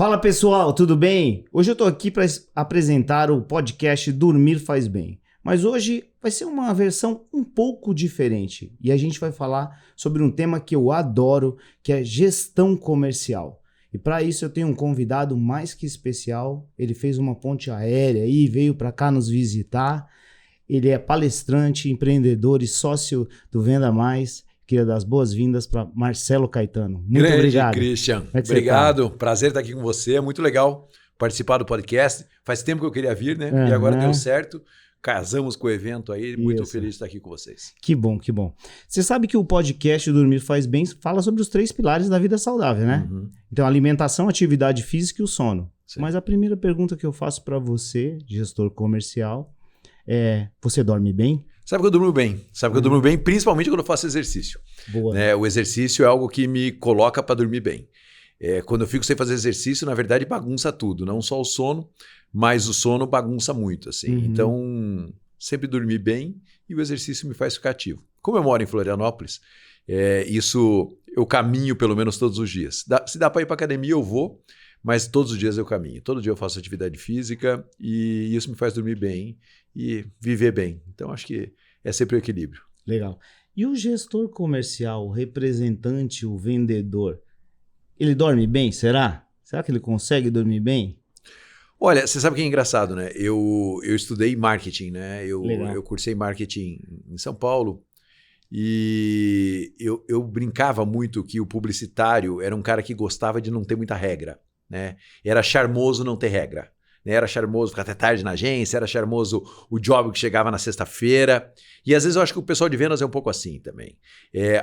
Fala pessoal, tudo bem? Hoje eu tô aqui para apresentar o podcast Dormir Faz Bem. Mas hoje vai ser uma versão um pouco diferente e a gente vai falar sobre um tema que eu adoro, que é gestão comercial. E para isso eu tenho um convidado mais que especial. Ele fez uma ponte aérea e veio para cá nos visitar. Ele é palestrante, empreendedor e sócio do Venda Mais. Queria dar as boas-vindas para Marcelo Caetano. Muito Grande, obrigado. Christian. Obrigado. Prazer estar aqui com você. É muito legal participar do podcast. Faz tempo que eu queria vir, né? E agora deu certo. Casamos com o evento aí. Muito feliz de estar aqui com vocês. Que bom, que bom. Você sabe que o podcast Dormir Faz Bem fala sobre os 3 pilares da vida saudável, né? Uhum. Então, alimentação, atividade física e o sono. Sim. Mas a primeira pergunta que eu faço para você, gestor comercial, é: você dorme bem? Sabe que eu durmo bem. Sabe que eu durmo bem, principalmente quando eu faço exercício. Boa. O exercício é algo que me coloca para dormir bem. Quando eu fico sem fazer exercício, na verdade, bagunça tudo. Não só o sono, mas o sono bagunça muito. Assim. Uhum. Então, sempre dormir bem e o exercício me faz ficar ativo. Como eu moro em Florianópolis, isso eu caminho pelo menos todos os dias. Se dá para ir para academia, eu vou, mas todos os dias eu caminho. Todo dia eu faço atividade física e isso me faz dormir bem e viver bem. Então, acho que é sempre o equilíbrio. Legal. E o gestor comercial, o representante, o vendedor, ele dorme bem, será? Será que ele consegue dormir bem? Olha, você sabe que é engraçado, né? Eu estudei marketing, né? Eu cursei marketing em São Paulo e eu brincava muito que o publicitário era um cara que gostava de não ter muita regra, né? Era charmoso não ter regra. Era charmoso ficar até tarde na agência, era charmoso o job que chegava na sexta-feira. E às vezes eu acho que o pessoal de vendas é um pouco assim também.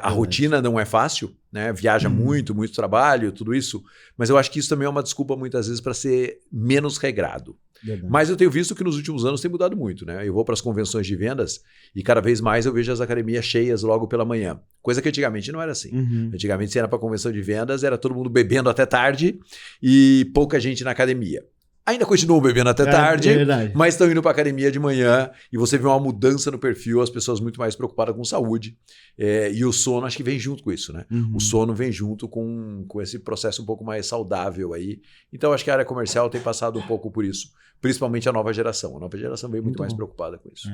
A rotina não é fácil, né? Viaja muito trabalho, tudo isso. Mas eu acho que isso também é uma desculpa muitas vezes para ser menos regrado. Verdade. Mas eu tenho visto que nos últimos anos tem mudado muito, né? Eu vou para as convenções de vendas e cada vez mais eu vejo as academias cheias logo pela manhã. Coisa que antigamente não era assim. Uhum. Antigamente você ia para a convenção de vendas, era todo mundo bebendo até tarde e pouca gente na academia. Ainda continuam bebendo até tarde, mas estão indo para a academia de manhã e você vê uma mudança no perfil, as pessoas muito mais preocupadas com saúde. E o sono acho que vem junto com isso, né? Uhum. O sono vem junto com esse processo um pouco mais saudável aí. Então acho que a área comercial tem passado um pouco por isso, principalmente a nova geração. A nova geração vem muito mais preocupada com isso.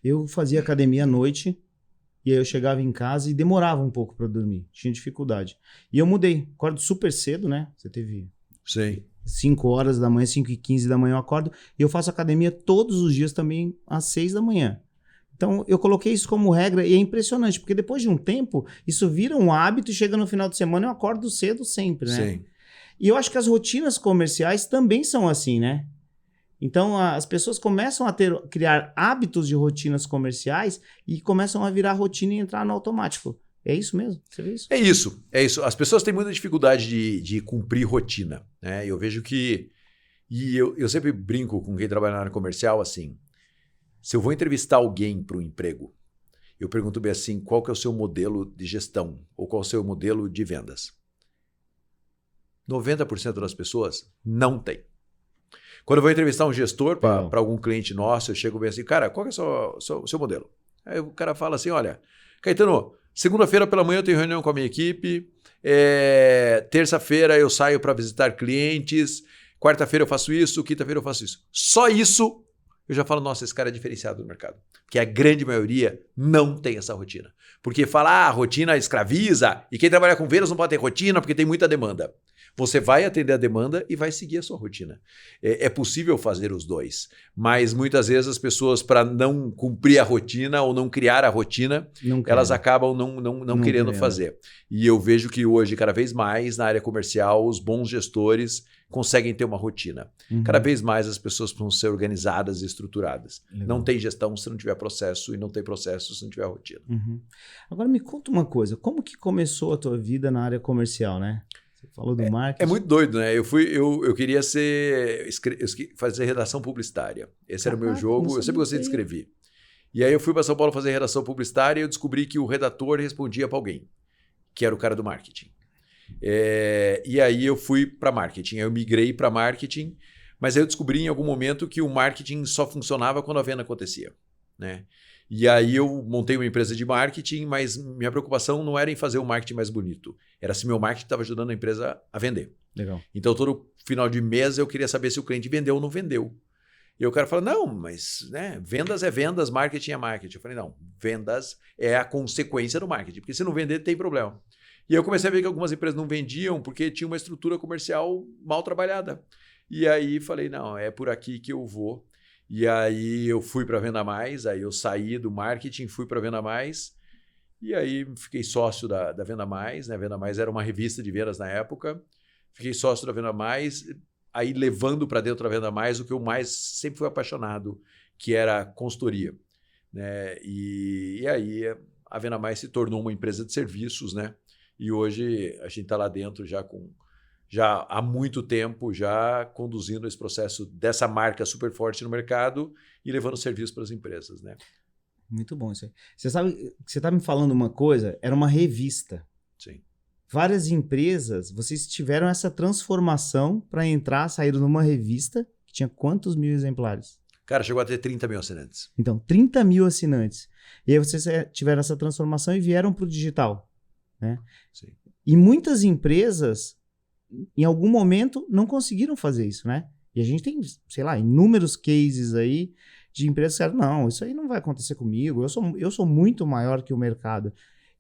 Eu fazia academia à noite e aí eu chegava em casa e demorava um pouco para dormir, tinha dificuldade. E eu mudei, acordo super cedo, né? Você teve... Sim. 5 horas da manhã, 5h15 da manhã eu acordo e eu faço academia todos os dias também às 6 da manhã. Então eu coloquei isso como regra e é impressionante, porque depois de um tempo isso vira um hábito e chega no final de semana eu acordo cedo sempre, né? Sim. E eu acho que as rotinas comerciais também são assim, né? Então as pessoas começam a criar hábitos de rotinas comerciais e começam a virar rotina e entrar no automático. É isso mesmo? Você vê isso? É isso. As pessoas têm muita dificuldade de cumprir rotina, né? Eu vejo que... E eu sempre brinco com quem trabalha na área comercial, assim, se eu vou entrevistar alguém para um emprego, eu pergunto bem assim, qual que é o seu modelo de gestão? Ou qual é o seu modelo de vendas? 90% das pessoas não tem. Quando eu vou entrevistar um gestor para algum cliente nosso, eu chego bem assim, cara, qual que é o seu modelo? Aí o cara fala assim, olha, Caetano, segunda-feira pela manhã eu tenho reunião com a minha equipe, terça-feira eu saio para visitar clientes, quarta-feira eu faço isso, quinta-feira eu faço isso. Só isso eu já falo, nossa, esse cara é diferenciado no mercado. Porque a grande maioria não tem essa rotina. Porque fala, a rotina escraviza e quem trabalha com vendas não pode ter rotina porque tem muita demanda. Você vai atender a demanda e vai seguir a sua rotina. É possível fazer os dois, mas muitas vezes as pessoas, para não cumprir a rotina ou não criar a rotina, elas acabam não querendo fazer. E eu vejo que hoje, cada vez mais, na área comercial, os bons gestores conseguem ter uma rotina. Uhum. Cada vez mais as pessoas precisam ser organizadas e estruturadas. Legal. Não tem gestão se não tiver processo e não tem processo se não tiver rotina. Uhum. Agora me conta uma coisa, como que começou a tua vida na área comercial, né? Falou do marketing. É muito doido, né? Eu queria fazer redação publicitária. Esse era o meu jogo. Eu sempre gostei de escrever. E aí eu fui para São Paulo fazer redação publicitária e eu descobri que o redator respondia para alguém, que era o cara do marketing. E aí eu fui para marketing. Eu migrei para marketing, mas aí eu descobri em algum momento que o marketing só funcionava quando a venda acontecia, né? E aí eu montei uma empresa de marketing, mas minha preocupação não era em fazer o marketing mais bonito. Era se meu marketing estava ajudando a empresa a vender. Legal. Então, todo final de mês eu queria saber se o cliente vendeu ou não vendeu. E o cara fala, não, mas né, vendas é vendas, marketing é marketing. Eu falei, não, vendas é a consequência do marketing, porque se não vender, tem problema. E aí eu comecei a ver que algumas empresas não vendiam porque tinha uma estrutura comercial mal trabalhada. E aí falei, não, é por aqui que eu vou. E aí eu fui para Venda Mais, aí eu saí do marketing, fui para Venda Mais, e aí fiquei sócio da Venda Mais, né? Venda Mais era uma revista de vendas na época, fiquei sócio da Venda Mais, aí levando para dentro da Venda Mais o que eu mais sempre fui apaixonado, que era consultoria, né? E aí a Venda Mais se tornou uma empresa de serviços, né? E hoje a gente está lá dentro já há muito tempo, já conduzindo esse processo dessa marca super forte no mercado e levando serviço para as empresas, né? Muito bom isso aí. Você sabe, você está me falando uma coisa, era uma revista. Sim. Várias empresas, vocês tiveram essa transformação para saíram numa revista que tinha quantos mil exemplares? Cara, chegou a ter 30 mil assinantes. Então, 30 mil assinantes. E aí vocês tiveram essa transformação e vieram para o digital, né? Sim. E muitas empresas, em algum momento, não conseguiram fazer isso, né? E a gente tem, sei lá, inúmeros cases aí de empresas que disseram, não, isso aí não vai acontecer comigo, eu sou muito maior que o mercado.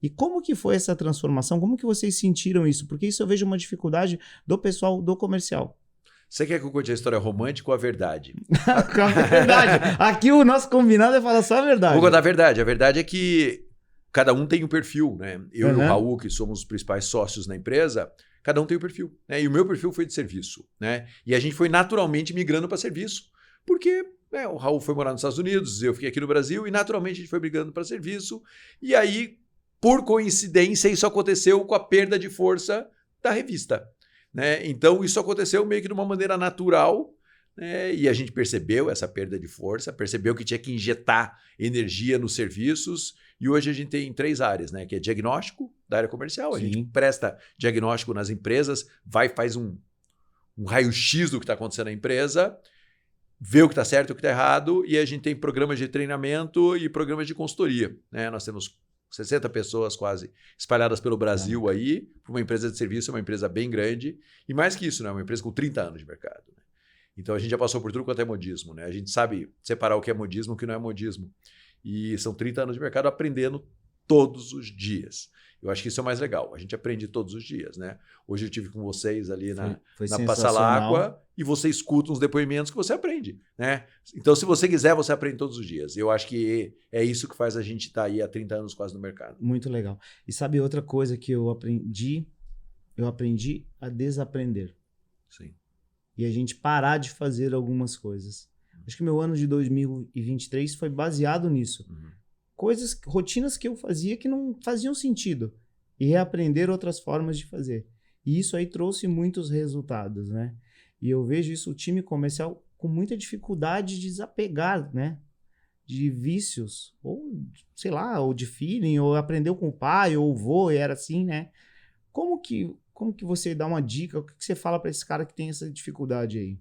E como que foi essa transformação? Como que vocês sentiram isso? Porque isso eu vejo uma dificuldade do pessoal do comercial. Você quer que eu conte a história romântica ou a verdade? A verdade. Aqui o nosso combinado é falar só a verdade. Vou contar a verdade. A verdade é que cada um tem um perfil, né? Eu e o Raul, que somos os principais sócios na empresa, cada um tem um perfil, né? E o meu perfil foi de serviço, né? E a gente foi naturalmente migrando para serviço, porque o Raul foi morar nos Estados Unidos, eu fiquei aqui no Brasil, e naturalmente a gente foi migrando para serviço. E aí, por coincidência, isso aconteceu com a perda de força da revista, né? Então, isso aconteceu meio que de uma maneira natural, né? E a gente percebeu essa perda de força, percebeu que tinha que injetar energia nos serviços. E hoje a gente tem 3 áreas, né? Que é diagnóstico da área comercial. Sim. A gente presta diagnóstico nas empresas, faz um raio-x do que está acontecendo na empresa, vê o que está certo e o que está errado, e a gente tem programas de treinamento e programas de consultoria, né? Nós temos 60 pessoas quase espalhadas pelo Brasil aí, para uma empresa de serviço, é uma empresa bem grande, e mais que isso, né? Uma empresa com 30 anos de mercado. Né? Então a gente já passou por tudo quanto é modismo, né? A gente sabe separar o que é modismo e o que não é modismo. E são 30 anos de mercado aprendendo todos os dias. Eu acho que isso é o mais legal. A gente aprende todos os dias, né? Hoje eu estive com vocês ali na Passalágua e você escuta uns depoimentos que você aprende, né? Então, se você quiser, você aprende todos os dias. Eu acho que é isso que faz a gente estar aí há 30 anos quase no mercado. Muito legal. E sabe outra coisa que eu aprendi? Eu aprendi a desaprender. Sim. E a gente parar de fazer algumas coisas. Acho que meu ano de 2023 foi baseado nisso. Rotinas que eu fazia que não faziam sentido. E reaprender outras formas de fazer. E isso aí trouxe muitos resultados, né? E eu vejo isso, o time comercial, com muita dificuldade de desapegar, né? De vícios. Ou, sei lá, ou de feeling, ou aprendeu com o pai, ou o vô, e era assim, né? Como que você dá uma dica? O que você fala para esse cara que tem essa dificuldade aí?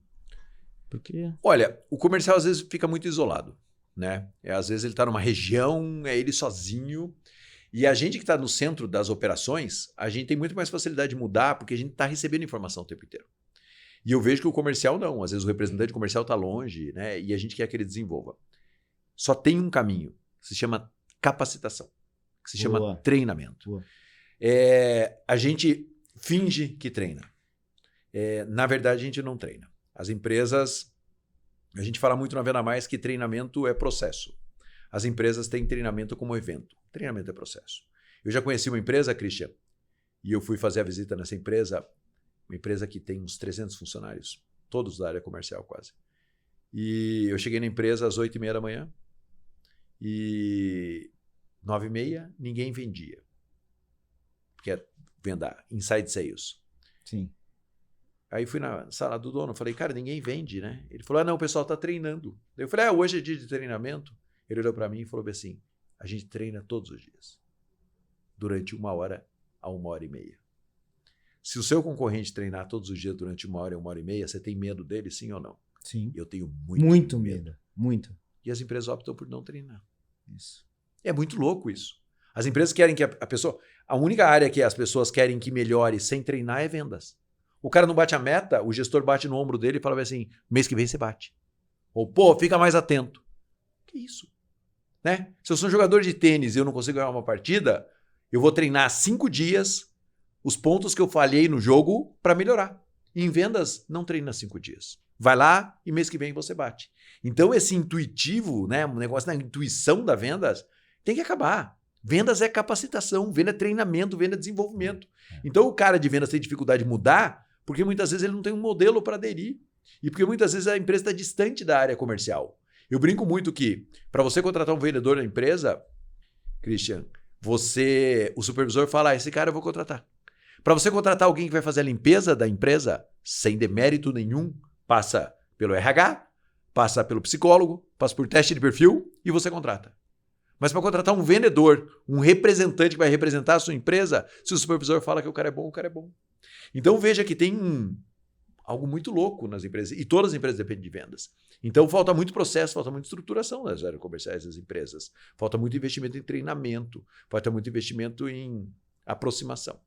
Porque... Olha, o comercial às vezes fica muito isolado, né? Às vezes ele está numa região, é ele sozinho. E a gente que está no centro das operações, a gente tem muito mais facilidade de mudar porque a gente está recebendo informação o tempo inteiro. E eu vejo que o comercial não. Às vezes o representante comercial está longe, né? E a gente quer que ele desenvolva. Só tem um caminho, que se chama capacitação, que se chama treinamento. A gente finge que treina. Na verdade, a gente não treina. As empresas, a gente fala muito na Venda Mais que treinamento é processo. As empresas têm treinamento como evento. Treinamento é processo. Eu já conheci uma empresa, Christian, e eu fui fazer a visita nessa empresa, uma empresa que tem uns 300 funcionários, todos da área comercial quase. E eu cheguei na empresa às 8h30 da manhã e 9h30 ninguém vendia. Porque é venda, inside sales. Sim. Aí fui na sala do dono, falei, cara, ninguém vende, né? Ele falou, não, o pessoal está treinando. Eu falei, hoje é dia de treinamento. Ele olhou para mim e falou assim, a gente treina todos os dias, durante 1h a 1h30. Se o seu concorrente treinar todos os dias durante 1h, 1h30, você tem medo dele, sim ou não? Sim. Eu tenho muito medo. Muito. E as empresas optam por não treinar. Isso. É muito louco isso. As empresas querem que a pessoa... A única área que as pessoas querem que melhore sem treinar é vendas. O cara não bate a meta, o gestor bate no ombro dele e fala assim, mês que vem você bate. Ou, pô, fica mais atento. Que isso? Né? Se eu sou um jogador de tênis e eu não consigo ganhar uma partida, eu vou treinar 5 dias os pontos que eu falhei no jogo para melhorar. E em vendas, não treina 5 dias. Vai lá e mês que vem você bate. Então esse intuitivo, né, um negócio da intuição da vendas, tem que acabar. Vendas é capacitação, venda é treinamento, venda é desenvolvimento. Então o cara de vendas tem dificuldade de mudar porque muitas vezes ele não tem um modelo para aderir. E porque muitas vezes a empresa está distante da área comercial. Eu brinco muito que para você contratar um vendedor na empresa, Christian, o supervisor fala, esse cara eu vou contratar. Para você contratar alguém que vai fazer a limpeza da empresa, sem demérito nenhum, passa pelo RH, passa pelo psicólogo, passa por teste de perfil e você contrata. Mas para contratar um vendedor, um representante que vai representar a sua empresa, se o supervisor fala que o cara é bom, o cara é bom. Então veja que tem algo muito louco nas empresas. E todas as empresas dependem de vendas. Então falta muito processo, falta muita estruturação nas áreas comerciais das empresas. Falta muito investimento em treinamento, falta muito investimento em aproximação.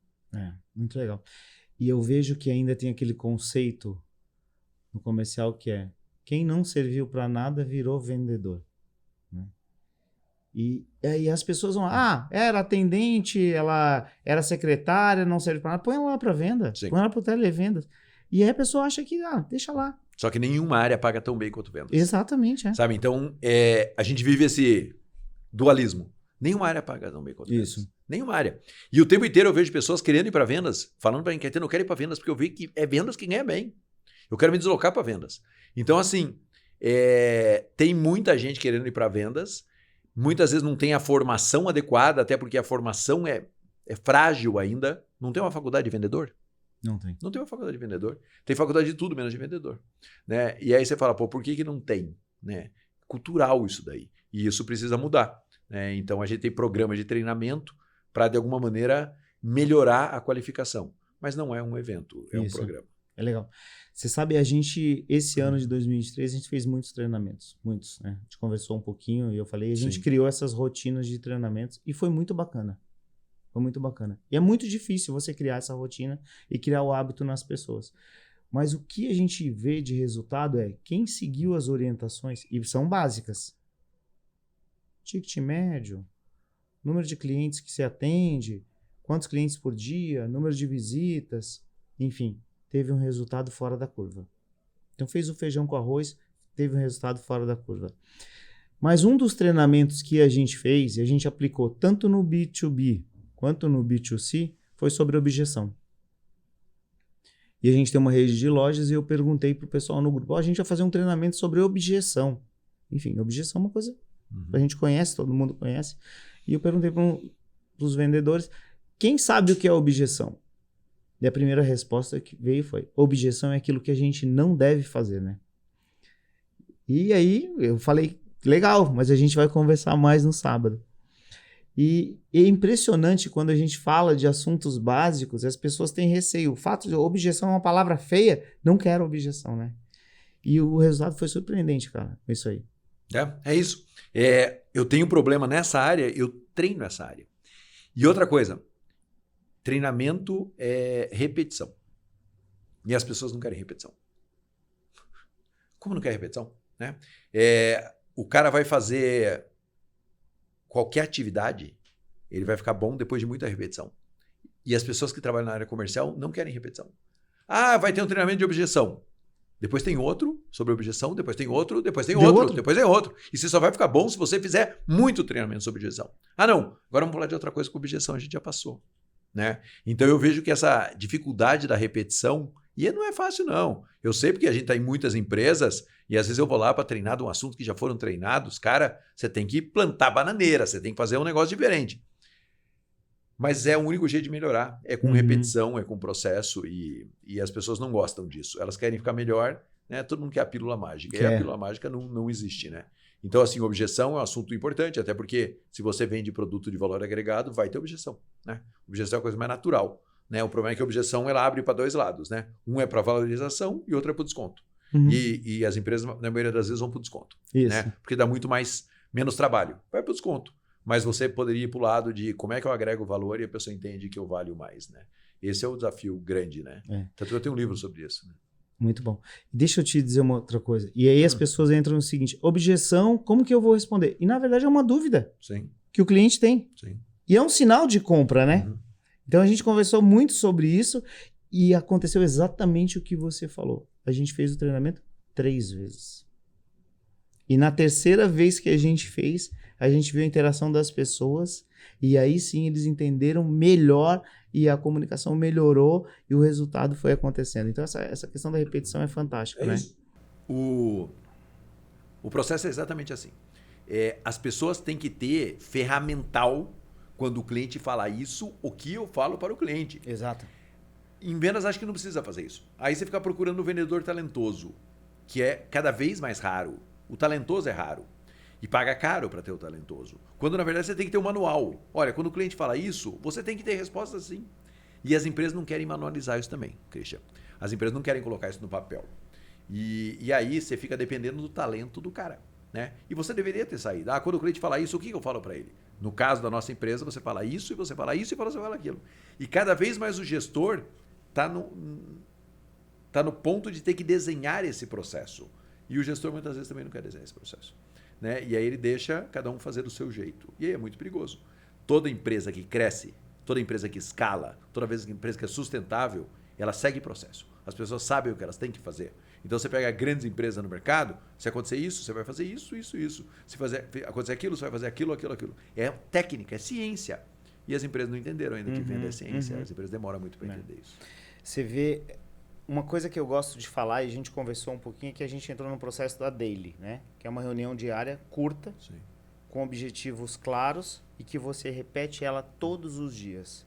Muito legal. E eu vejo que ainda tem aquele conceito no comercial que é quem não serviu para nada virou vendedor. Né? E aí as pessoas vão, era atendente, ela era secretária, não serve para nada, põe ela lá para venda, Sim. põe ela para televendas. E aí a pessoa acha que, deixa lá. Só que nenhuma área paga tão bem quanto vendas. Exatamente, Sabe? Então, a gente vive esse dualismo. Nenhuma área paga tão bem quanto vendas. Isso. Nenhuma área. E o tempo inteiro eu vejo pessoas querendo ir para vendas, falando para mim, Caetano, eu quero ir para vendas porque eu vi que é vendas que ganha bem. Eu quero me deslocar para vendas. Então, assim, tem muita gente querendo ir para vendas, muitas vezes não tem a formação adequada, até porque a formação é frágil ainda. Não tem uma faculdade de vendedor? Não tem. Não tem uma faculdade de vendedor. Tem faculdade de tudo, menos de vendedor. Né? E aí você fala, por que não tem? Né? Cultural isso daí. E isso precisa mudar. Né? Então, a gente tem programas de treinamento para, de alguma maneira, melhorar a qualificação. Mas não é um evento, é um programa. É legal. Você sabe, esse ano de 2023, a gente fez muitos treinamentos. Muitos, né? A gente conversou um pouquinho e eu falei, a gente criou essas rotinas de treinamentos e foi muito bacana. Foi muito bacana. E é muito difícil você criar essa rotina e criar o hábito nas pessoas. Mas o que a gente vê de resultado é quem seguiu as orientações, e são básicas. Ticket médio, número de clientes que se atende, quantos clientes por dia, número de visitas, enfim, teve um resultado fora da curva. Então fez o feijão com arroz, teve um resultado fora da curva. Mas um dos treinamentos que a gente fez, e a gente aplicou tanto no B2B quanto no B2C, foi sobre objeção. E a gente tem uma rede de lojas e eu perguntei pro pessoal no grupo, a gente vai fazer um treinamento sobre objeção. Enfim, objeção é uma coisa que a gente conhece, todo mundo conhece. E eu perguntei pros vendedores, quem sabe o que é objeção? E a primeira resposta que veio foi, objeção é aquilo que a gente não deve fazer, né? E aí eu falei, legal, mas a gente vai conversar mais no sábado. E é impressionante quando a gente fala de assuntos básicos, as pessoas têm receio. O fato de objeção é uma palavra feia, não quero objeção, né? E o resultado foi surpreendente, cara, isso aí. É isso. Eu tenho problema nessa área, eu treino essa área. E outra coisa, treinamento é repetição. E as pessoas não querem repetição. Como não quer repetição? Né? O cara vai fazer qualquer atividade, ele vai ficar bom depois de muita repetição. E as pessoas que trabalham na área comercial não querem repetição. Vai ter um treinamento de objeção. Depois tem outro sobre objeção, depois tem outro, depois tem outro, depois tem outro. E você só vai ficar bom se você fizer muito treinamento sobre objeção. Não, agora vamos falar de outra coisa com objeção, a gente já passou. Né? Então eu vejo que essa dificuldade da repetição, e não é fácil não. Eu sei porque a gente está em muitas empresas e às vezes eu vou lá para treinar de um assunto que já foram treinados. Cara, você tem que plantar bananeira, você tem que fazer um negócio diferente. Mas é o único jeito de melhorar. É com repetição, é com processo e as pessoas não gostam disso. Elas querem ficar melhor, né? Todo mundo quer a pílula mágica. E a pílula mágica não existe, né? Então, assim, objeção é um assunto importante, até porque se você vende produto de valor agregado, vai ter objeção, né? Objeção é a coisa mais natural, né? O problema é que a objeção ela abre para dois lados, né? Um é para valorização e outro é para o desconto. E as empresas, na maioria das vezes, vão para o desconto. Né? Porque dá muito mais Menos trabalho. Vai para o desconto. Mas você poderia ir para o lado de como é que eu agrego valor e a pessoa entende que eu valho mais, né? Esse é o desafio grande, né? Tanto que eu tenho um livro sobre isso. Né? Muito bom. Deixa eu te dizer uma outra coisa. E aí as pessoas entram no seguinte, objeção, como que eu vou responder? E na verdade é uma dúvida que o cliente tem. Sim. E é um sinal de compra, né? Uhum. Então a gente conversou muito sobre isso e aconteceu exatamente o que você falou. A gente fez o treinamento 3 vezes. E na terceira vez que a gente fez, a gente viu a interação das pessoas e aí sim eles entenderam melhor e a comunicação melhorou e o resultado foi acontecendo. Então essa questão da repetição é fantástica, né? Isso. O processo é exatamente assim. As pessoas têm que ter ferramental quando o cliente fala isso, o que eu falo para o cliente. Exato. Em vendas, acho que não precisa fazer isso. Aí você fica procurando um vendedor talentoso, que é cada vez mais raro. O talentoso é raro. E paga caro para ter o talentoso. Quando, na verdade, você tem que ter um manual. Olha, quando o cliente fala isso, você tem que ter resposta sim. E as empresas não querem manualizar isso também, Christian. As empresas não querem colocar isso no papel. E aí você fica dependendo do talento do cara. Né? E você deveria ter saído. Quando o cliente fala isso, o que eu falo para ele? No caso da nossa empresa, você fala isso, e você fala isso, e você fala aquilo. E cada vez mais o gestor está no ponto de ter que desenhar esse processo. E o gestor muitas vezes também não quer desenhar esse processo. Né? E aí ele deixa cada um fazer do seu jeito. E aí é muito perigoso. Toda empresa que cresce, toda empresa que escala, toda empresa que é sustentável, ela segue processo. As pessoas sabem o que elas têm que fazer. Então você pega grandes empresas no mercado, se acontecer isso, você vai fazer isso. Se acontecer aquilo, você vai fazer aquilo. É técnica, é ciência. E as empresas não entenderam ainda que vender é ciência. As empresas demoram muito para entender isso. Você vê, uma coisa que eu gosto de falar, e a gente conversou um pouquinho, é que a gente entrou no processo da Daily, né? Que é uma reunião diária, curta, com objetivos claros e que você repete ela todos os dias.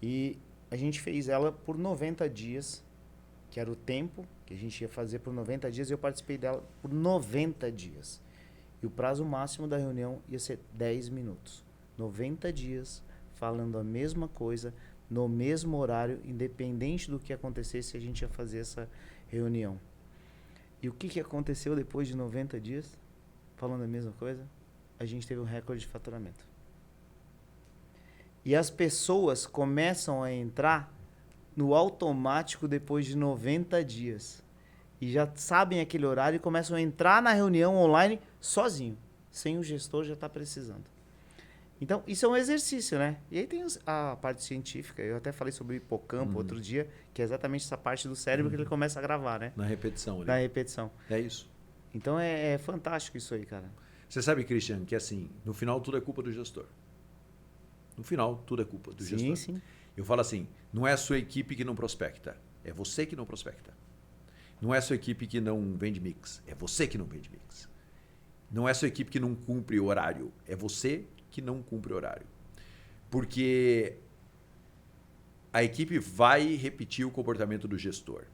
E a gente fez ela por 90 dias, que era o tempo que a gente ia fazer por 90 dias, e eu participei dela por 90 dias. E o prazo máximo da reunião ia ser 10 minutos. 90 dias, falando a mesma coisa, no mesmo horário, independente do que acontecesse, a gente ia fazer essa reunião. E o que aconteceu depois de 90 dias, falando a mesma coisa? A gente teve um recorde de faturamento. E as pessoas começam a entrar no automático depois de 90 dias. E já sabem aquele horário e começam a entrar na reunião online sozinho. Sem o gestor já está precisando. Então, isso é um exercício, né? E aí tem a parte científica. Eu até falei sobre o hipocampo outro dia, que é exatamente essa parte do cérebro que ele começa a gravar, né? Na repetição. Na repetição. É isso. Então, é fantástico isso aí, cara. Você sabe, Christian, que assim, no final tudo é culpa do gestor. No final, tudo é culpa do gestor. Sim. Eu falo assim, não é a sua equipe que não prospecta, é você que não prospecta. Não é a sua equipe que não vende mix, é você que não vende mix. Não é a sua equipe que não cumpre o horário, é você que não cumpre o horário. Porque a equipe vai repetir o comportamento do gestor.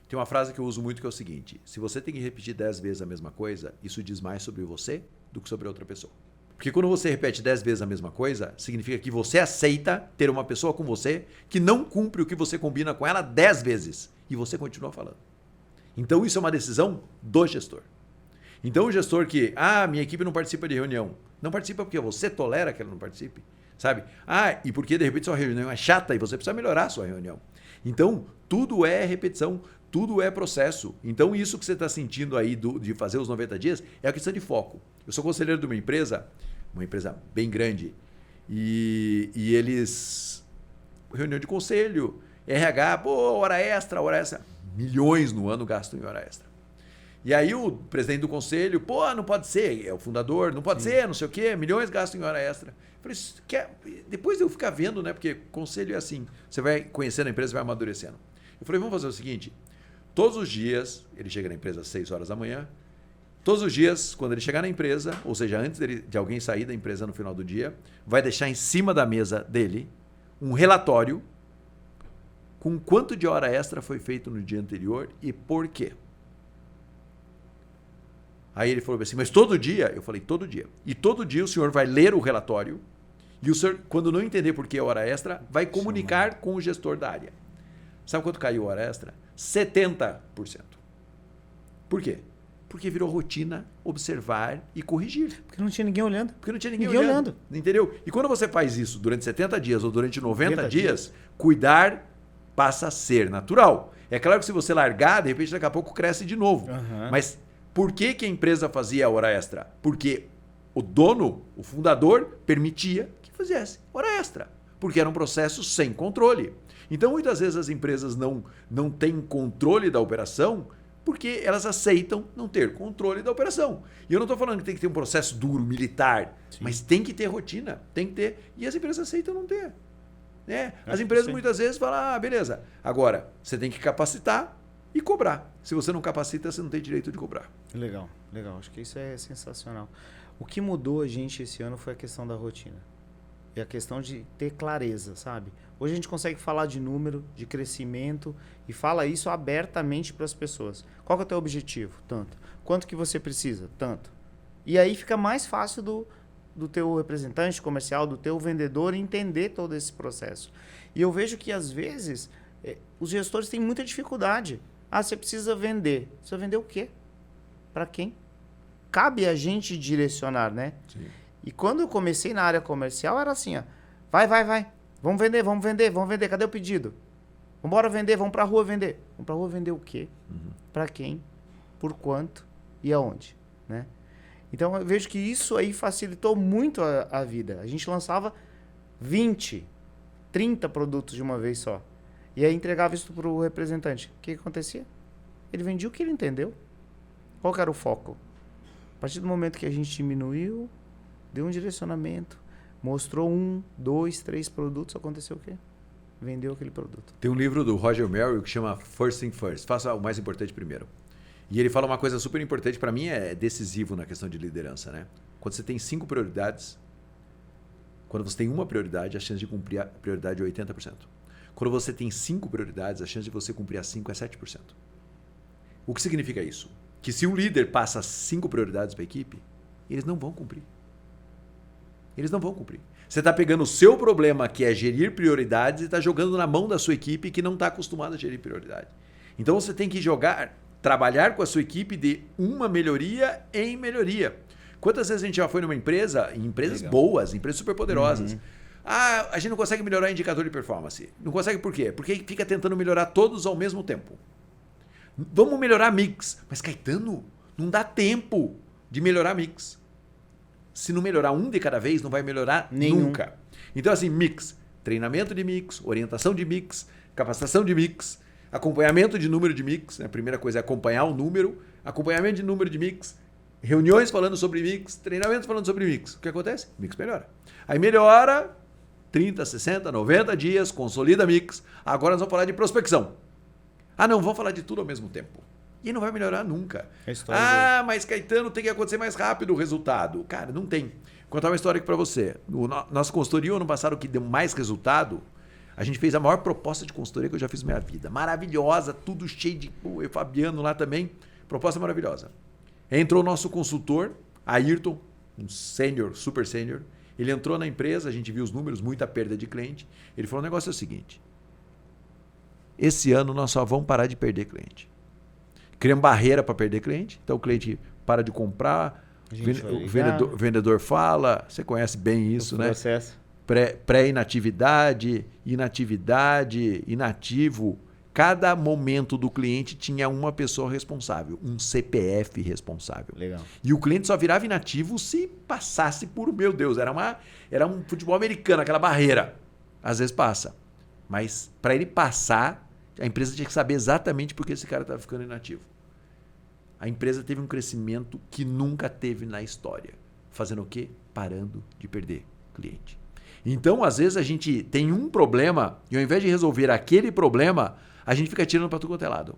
Tem uma frase que eu uso muito que é o seguinte, se você tem que repetir 10 vezes a mesma coisa, isso diz mais sobre você do que sobre outra pessoa. Porque quando você repete 10 vezes a mesma coisa, significa que você aceita ter uma pessoa com você que não cumpre o que você combina com ela 10 vezes. E você continua falando. Então isso é uma decisão do gestor. Então o gestor que, minha equipe não participa de reunião. Não participa porque você tolera que ela não participe. Sabe? E porque de repente sua reunião é chata e você precisa melhorar a sua reunião. Então tudo é repetição, tudo é processo. Então isso que você está sentindo aí de fazer os 90 dias é a questão de foco. Eu sou conselheiro de uma empresa bem grande, e eles... Reunião de conselho, RH, hora extra, milhões no ano gastam em hora extra. E aí o presidente do conselho, não pode ser, é o fundador, não pode ser, não sei o quê, milhões gastam em hora extra. Eu falei, depois eu ficar vendo, né? Porque conselho é assim, você vai conhecendo a empresa e vai amadurecendo. Eu falei, vamos fazer o seguinte, todos os dias, ele chega na empresa às 6 horas da manhã, todos os dias, quando ele chegar na empresa, ou seja, antes de alguém sair da empresa no final do dia, vai deixar em cima da mesa dele um relatório com quanto de hora extra foi feito no dia anterior e por quê. Aí ele falou assim, mas todo dia? Eu falei, todo dia. E todo dia o senhor vai ler o relatório e o senhor, quando não entender por que é hora extra, vai comunicar com o gestor da área. Sabe quanto caiu a hora extra? 70%. Por quê? Porque virou rotina observar e corrigir. Porque não tinha ninguém olhando. Porque não tinha ninguém olhando. Entendeu? E quando você faz isso durante 70 dias ou durante 90 dias, cuidar passa a ser natural. É claro que se você largar, de repente daqui a pouco cresce de novo. Mas por que a empresa fazia a hora extra? Porque o dono, o fundador, permitia que fizesse hora extra. Porque era um processo sem controle. Então, muitas vezes as empresas não têm controle da operação porque elas aceitam não ter controle da operação. E eu não estou falando que tem que ter um processo duro, militar, mas tem que ter rotina, tem que ter. E as empresas aceitam não ter. Né? As empresas muitas vezes falam, beleza, agora você tem que capacitar e cobrar. Se você não capacita, você não tem direito de cobrar. Legal. Acho que isso é sensacional. O que mudou a gente esse ano foi a questão da rotina. E a questão de ter clareza, sabe? Hoje a gente consegue falar de número, de crescimento e fala isso abertamente para as pessoas. Qual que é o teu objetivo? Tanto. Quanto que você precisa? Tanto. E aí fica mais fácil do teu representante comercial, do teu vendedor entender todo esse processo. E eu vejo que às vezes os gestores têm muita dificuldade. Você precisa vender. Você vai vender o quê? Para quem? Cabe a gente direcionar, né? Sim. E quando eu comecei na área comercial, era assim, ó. Vai. Vamos vender. Cadê o pedido? Vamos embora vender, vamos pra rua vender. Vamos pra rua vender o quê? Pra quem? Por quanto? E aonde? Né? Então, eu vejo que isso aí facilitou muito a vida. A gente lançava 20, 30 produtos de uma vez só. E aí entregava isso pro representante. O que acontecia? Ele vendia o que ele entendeu. Qual que era o foco? A partir do momento que a gente diminuiu, deu um direcionamento, mostrou 1, 2, 3 produtos, aconteceu o quê? Vendeu aquele produto. Tem um livro do Roger Merrill que chama First Thing First. Faça o mais importante primeiro. E ele fala uma coisa super importante, para mim é decisivo na questão de liderança, né? Quando você tem 5 prioridades, quando você tem uma prioridade, a chance de cumprir a prioridade é 80%. Quando você tem 5 prioridades, a chance de você cumprir as 5 é 7%. O que significa isso? Que se o líder passa 5 prioridades para a equipe, eles não vão cumprir. Eles não vão cumprir. Você está pegando o seu problema, que é gerir prioridades, e está jogando na mão da sua equipe que não está acostumada a gerir prioridade. Então você tem que trabalhar com a sua equipe de uma melhoria em melhoria. Quantas vezes a gente já foi numa empresa, em empresas boas, empresas super poderosas, a gente não consegue melhorar indicador de performance. Não consegue por quê? Porque fica tentando melhorar todos ao mesmo tempo. Vamos melhorar mix. Mas, Caetano, não dá tempo de melhorar mix. Se não melhorar um de cada vez, não vai melhorar nunca. Então, assim, mix. Treinamento de mix, orientação de mix, capacitação de mix, acompanhamento de número de mix. Né? A primeira coisa é acompanhar o número, acompanhamento de número de mix, reuniões falando sobre mix, treinamentos falando sobre mix. O que acontece? Mix melhora. Aí melhora 30, 60, 90 dias, consolida mix. Agora nós vamos falar de prospecção. Não, vamos falar de tudo ao mesmo tempo. E não vai melhorar nunca. Mas Caetano, tem que acontecer mais rápido o resultado. Cara, não tem. Vou contar uma história aqui para você. Nossa consultoria, ano passado, que deu mais resultado, a gente fez a maior proposta de consultoria que eu já fiz na minha vida. Maravilhosa, tudo cheio de... Eu e o Fabiano lá também. Proposta maravilhosa. Entrou o nosso consultor, Ayrton, um sênior, super sênior. Ele entrou na empresa, a gente viu os números, muita perda de cliente. Ele falou, o negócio é o seguinte... Esse ano nós só vamos parar de perder cliente. Criamos barreira para perder cliente. Então o cliente para de comprar, o vendedor fala, você conhece bem isso, né? Processo. Pré-inatividade, inatividade, inativo. Cada momento do cliente tinha uma pessoa responsável, um CPF responsável. Legal. E o cliente só virava inativo se passasse por, meu Deus, era um futebol americano, aquela barreira. Às vezes passa. Mas para ele passar, a empresa tinha que saber exatamente por que esse cara estava ficando inativo. A empresa teve um crescimento que nunca teve na história. Fazendo o quê? Parando de perder cliente. Então, às vezes, a gente tem um problema e ao invés de resolver aquele problema, a gente fica tirando para tudo quanto é lado.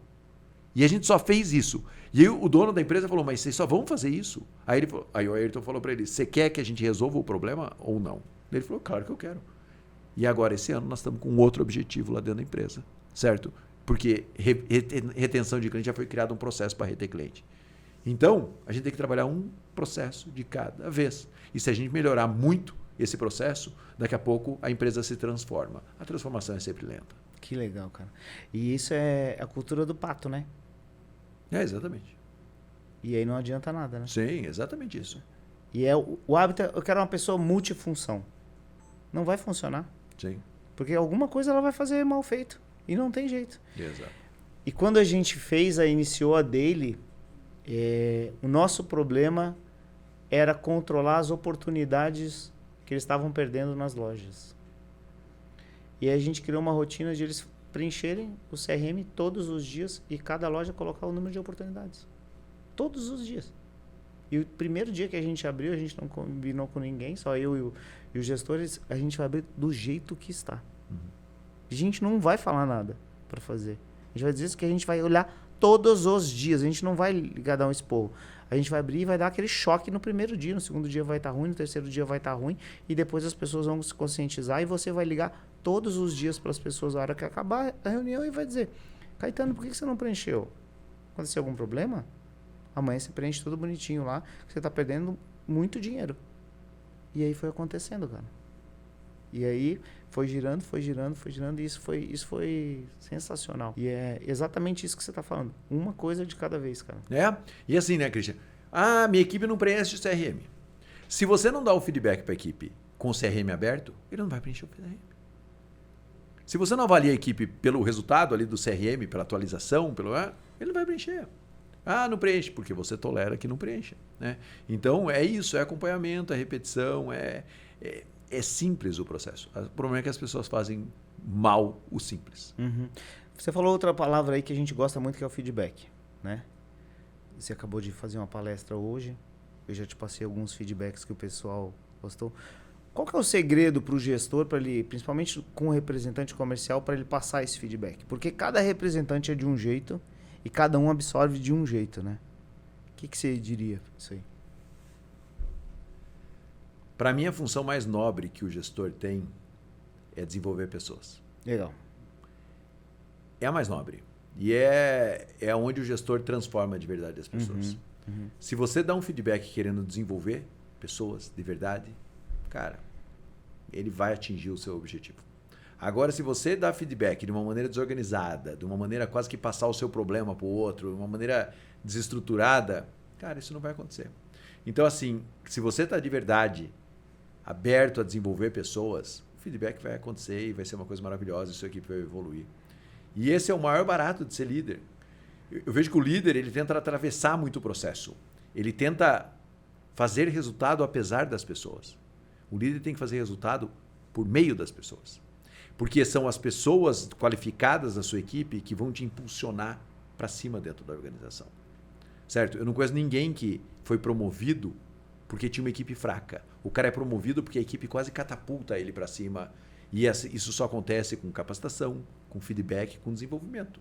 E a gente só fez isso. E aí, o dono da empresa falou, mas vocês só vão fazer isso? Aí o Ayrton falou para ele, você quer que a gente resolva o problema ou não? Ele falou, claro que eu quero. E agora, esse ano, nós estamos com outro objetivo lá dentro da empresa, certo? Porque retenção de cliente já foi criado um processo para reter cliente. Então, a gente tem que trabalhar um processo de cada vez. E se a gente melhorar muito esse processo, daqui a pouco a empresa se transforma. A transformação é sempre lenta. Que legal, cara. E isso é a cultura do pato, né? Exatamente. E aí não adianta nada, né? Sim, exatamente isso. E é o hábito, eu quero uma pessoa multifunção. Não vai funcionar. Sim. Porque alguma coisa ela vai fazer mal feito. E não tem jeito. Exato. E quando a gente iniciou a Daily, o nosso problema era controlar as oportunidades que eles estavam perdendo nas lojas. E aí a gente criou uma rotina de eles preencherem o CRM todos os dias e cada loja colocar o número de oportunidades. Todos os dias. E o primeiro dia que a gente abriu, a gente não combinou com ninguém, só eu e os gestores, a gente vai abrir do jeito que está. A gente não vai falar nada para fazer. A gente vai dizer isso que a gente vai olhar todos os dias. A gente não vai ligar dar um esporro. A gente vai abrir e vai dar aquele choque no primeiro dia. No segundo dia vai estar ruim, no terceiro dia vai estar ruim. E depois as pessoas vão se conscientizar e você vai ligar todos os dias para as pessoas na hora que acabar a reunião e vai dizer: Caetano, por que você não preencheu? Aconteceu algum problema? Amanhã você preenche tudo bonitinho lá, que você está perdendo muito dinheiro. E aí foi acontecendo, cara. E aí foi girando, e isso foi sensacional. E é exatamente isso que você está falando. Uma coisa de cada vez, cara. E assim, né, Christian? Minha equipe não preenche o CRM. Se você não dá o feedback para a equipe com o CRM aberto, ele não vai preencher o CRM. Se você não avalia a equipe pelo resultado ali do CRM, pela atualização, ele não vai preencher. Não preenche, porque você tolera que não preencha. Né? Então, é isso, é acompanhamento, é repetição, é simples o processo. O problema é que as pessoas fazem mal o simples. Uhum. Você falou outra palavra aí que a gente gosta muito, que é o feedback. Né? Você acabou de fazer uma palestra hoje, eu já te passei alguns feedbacks que o pessoal gostou. Qual que é o segredo para o gestor, para ele, principalmente com o representante comercial, para ele passar esse feedback? Porque cada representante é de um jeito e cada um absorve de um jeito, né? O que você diria isso aí? Para mim, a função mais nobre que o gestor tem é desenvolver pessoas. Legal. É a mais nobre. E é onde o gestor transforma de verdade as pessoas. Se você dá um feedback querendo desenvolver pessoas de verdade, cara, ele vai atingir o seu objetivo. Agora, se você dá feedback de uma maneira desorganizada, de uma maneira quase que passar o seu problema para o outro, de uma maneira desestruturada, cara, isso não vai acontecer. Então, assim, se você está de verdade aberto a desenvolver pessoas, o feedback vai acontecer e vai ser uma coisa maravilhosa e sua equipe vai evoluir. E esse é o maior barato de ser líder. Eu vejo que o líder, ele tenta atravessar muito o processo. Ele tenta fazer resultado apesar das pessoas. O líder tem que fazer resultado por meio das pessoas. Porque são as pessoas qualificadas da sua equipe que vão te impulsionar para cima dentro da organização. Certo? Eu não conheço ninguém que foi promovido porque tinha uma equipe fraca. O cara é promovido porque a equipe quase catapulta ele para cima. E isso só acontece com capacitação, com feedback, com desenvolvimento.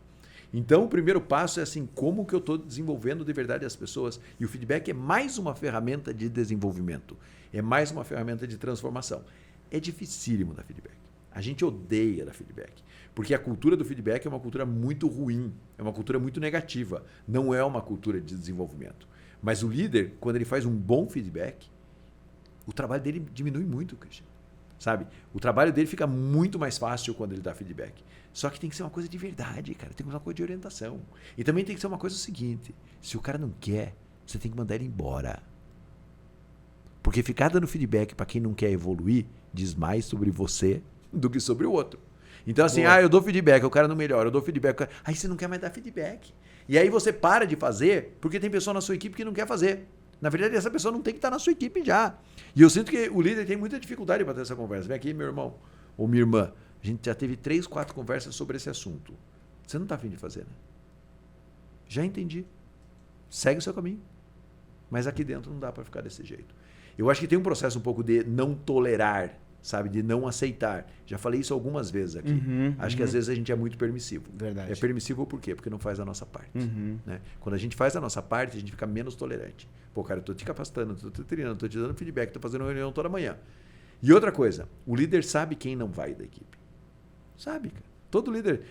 Então, o primeiro passo é assim, como que eu estou desenvolvendo de verdade as pessoas? E o feedback é mais uma ferramenta de desenvolvimento. É mais uma ferramenta de transformação. É dificílimo dar feedback. A gente odeia dar feedback. Porque a cultura do feedback é uma cultura muito ruim. É uma cultura muito negativa. Não é uma cultura de desenvolvimento. Mas o líder, quando ele faz um bom feedback, o trabalho dele diminui muito, Christian. Sabe? O trabalho dele fica muito mais fácil quando ele dá feedback. Só que tem que ser uma coisa de verdade, cara. Tem que ser uma coisa de orientação. E também tem que ser uma coisa seguinte. Se o cara não quer, você tem que mandar ele embora. Porque ficar dando feedback para quem não quer evoluir diz mais sobre você do que sobre o outro. Então assim, eu dou feedback, o cara não melhora, eu dou feedback. Aí você não quer mais dar feedback. E aí você para de fazer porque tem pessoa na sua equipe que não quer fazer. Na verdade, essa pessoa não tem que estar na sua equipe já. E eu sinto que o líder tem muita dificuldade para ter essa conversa. Vem aqui, meu irmão ou minha irmã. A gente já teve 3, 4 conversas sobre esse assunto. Você não está afim de fazer, né? Já entendi. Segue o seu caminho. Mas aqui dentro não dá para ficar desse jeito. Eu acho que tem um processo um pouco de não tolerar, sabe? De não aceitar. Já falei isso algumas vezes aqui. Acho que às vezes a gente é muito permissivo. Verdade. É permissivo por quê? Porque não faz a nossa parte. Né? Quando a gente faz a nossa parte, a gente fica menos tolerante. Pô, cara, eu estou te capacitando, estou te treinando, estou te dando feedback, estou fazendo reunião toda manhã. E outra coisa, o líder sabe quem não vai da equipe. Sabe, cara. Todo líder...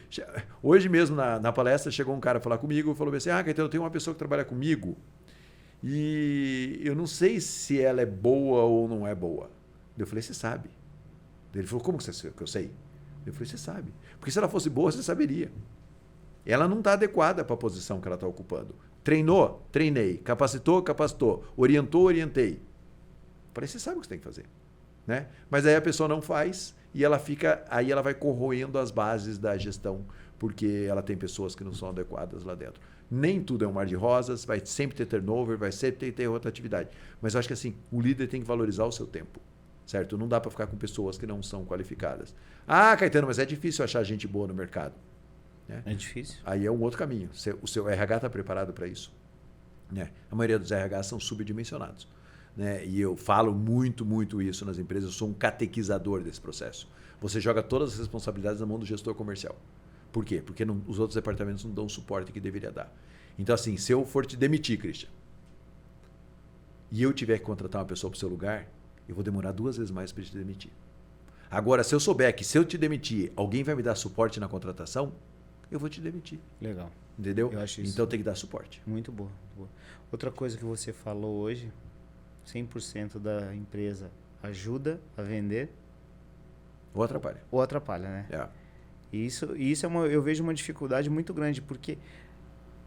Hoje mesmo, na palestra, chegou um cara falar comigo e falou assim, Caetano, eu tenho uma pessoa que trabalha comigo e eu não sei se ela é boa ou não é boa. Eu falei, você sabe. Ele falou, como que eu sei? Eu falei, você sabe. Porque se ela fosse boa, você saberia. Ela não está adequada para a posição que ela está ocupando. Treinou? Treinei. Capacitou? Capacitou. Orientou? Orientei. Falei, você sabe o que você tem que fazer. Né? Mas aí a pessoa não faz e aí ela vai corroendo as bases da gestão, porque ela tem pessoas que não são adequadas lá dentro. Nem tudo é um mar de rosas, vai sempre ter turnover, vai sempre ter rotatividade. Mas eu acho que assim, o líder tem que valorizar o seu tempo. Certo? Não dá para ficar com pessoas que não são qualificadas. Ah, Caetano, mas é difícil achar gente boa no mercado. Né? É difícil. Aí é um outro caminho. O seu RH está preparado para isso? Né? A maioria dos RH são subdimensionados. Né? E eu falo muito isso nas empresas. Eu sou um catequizador desse processo. Você joga todas as responsabilidades na mão do gestor comercial. Por quê? Porque os outros departamentos não dão o suporte que deveria dar. Então, assim, se eu for te demitir, Christian, e eu tiver que contratar uma pessoa para o seu lugar, eu vou demorar 2 vezes mais para te demitir. Agora, se eu souber que se eu te demitir, alguém vai me dar suporte na contratação, eu vou te demitir. Legal. Entendeu? Eu acho isso. Então tem que dar suporte. Muito boa. Outra coisa que você falou hoje, 100% da empresa ajuda a vender. Ou atrapalha. Ou atrapalha, né? É. E isso eu vejo uma dificuldade muito grande, porque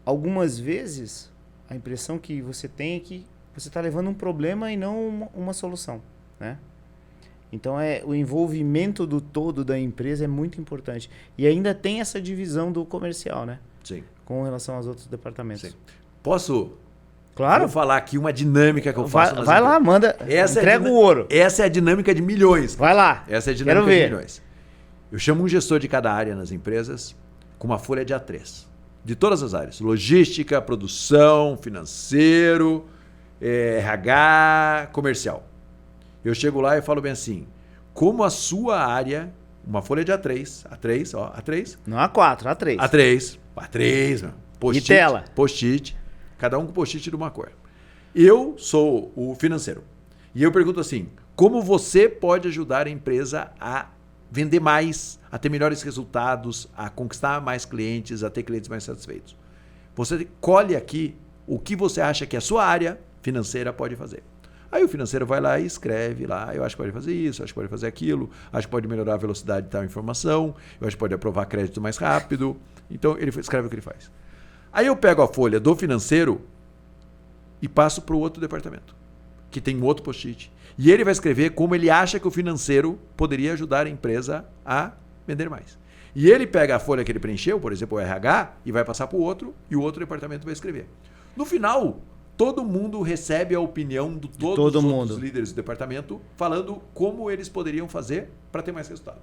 algumas vezes a impressão que você tem é que você está levando um problema e não uma solução, né? Então, o envolvimento do todo da empresa é muito importante. E ainda tem essa divisão do comercial, né? Sim. Com relação aos outros departamentos. Sim. Posso? Claro. Vou falar aqui uma dinâmica que eu faço. Vai lá, manda. Entrega o ouro. Essa é a dinâmica de milhões. Vai lá. Essa é a dinâmica de milhões. Eu chamo um gestor de cada área nas empresas com uma folha de A3. De todas as áreas. Logística, produção, financeiro, RH, comercial. Eu chego lá e falo bem assim, como a sua área, uma folha de A3, A3. Não A4, A3. A3, post-it. E tela. Post-it, cada um com post-it de uma cor. Eu sou o financeiro. E eu pergunto assim, como você pode ajudar a empresa a vender mais, a ter melhores resultados, a conquistar mais clientes, a ter clientes mais satisfeitos? Você colhe aqui o que você acha que a sua área financeira pode fazer. Aí o financeiro vai lá e escreve lá, eu acho que pode fazer isso, acho que pode fazer aquilo, acho que pode melhorar a velocidade de tal informação, eu acho que pode aprovar crédito mais rápido. Então ele escreve o que ele faz. Aí eu pego a folha do financeiro e passo para o outro departamento, que tem um outro post-it. E ele vai escrever como ele acha que o financeiro poderia ajudar a empresa a vender mais. E ele pega a folha que ele preencheu, por exemplo, o RH, e vai passar para o outro, e o outro departamento vai escrever. No final, todo mundo recebe a opinião de todos os outros líderes do departamento, falando como eles poderiam fazer para ter mais resultado.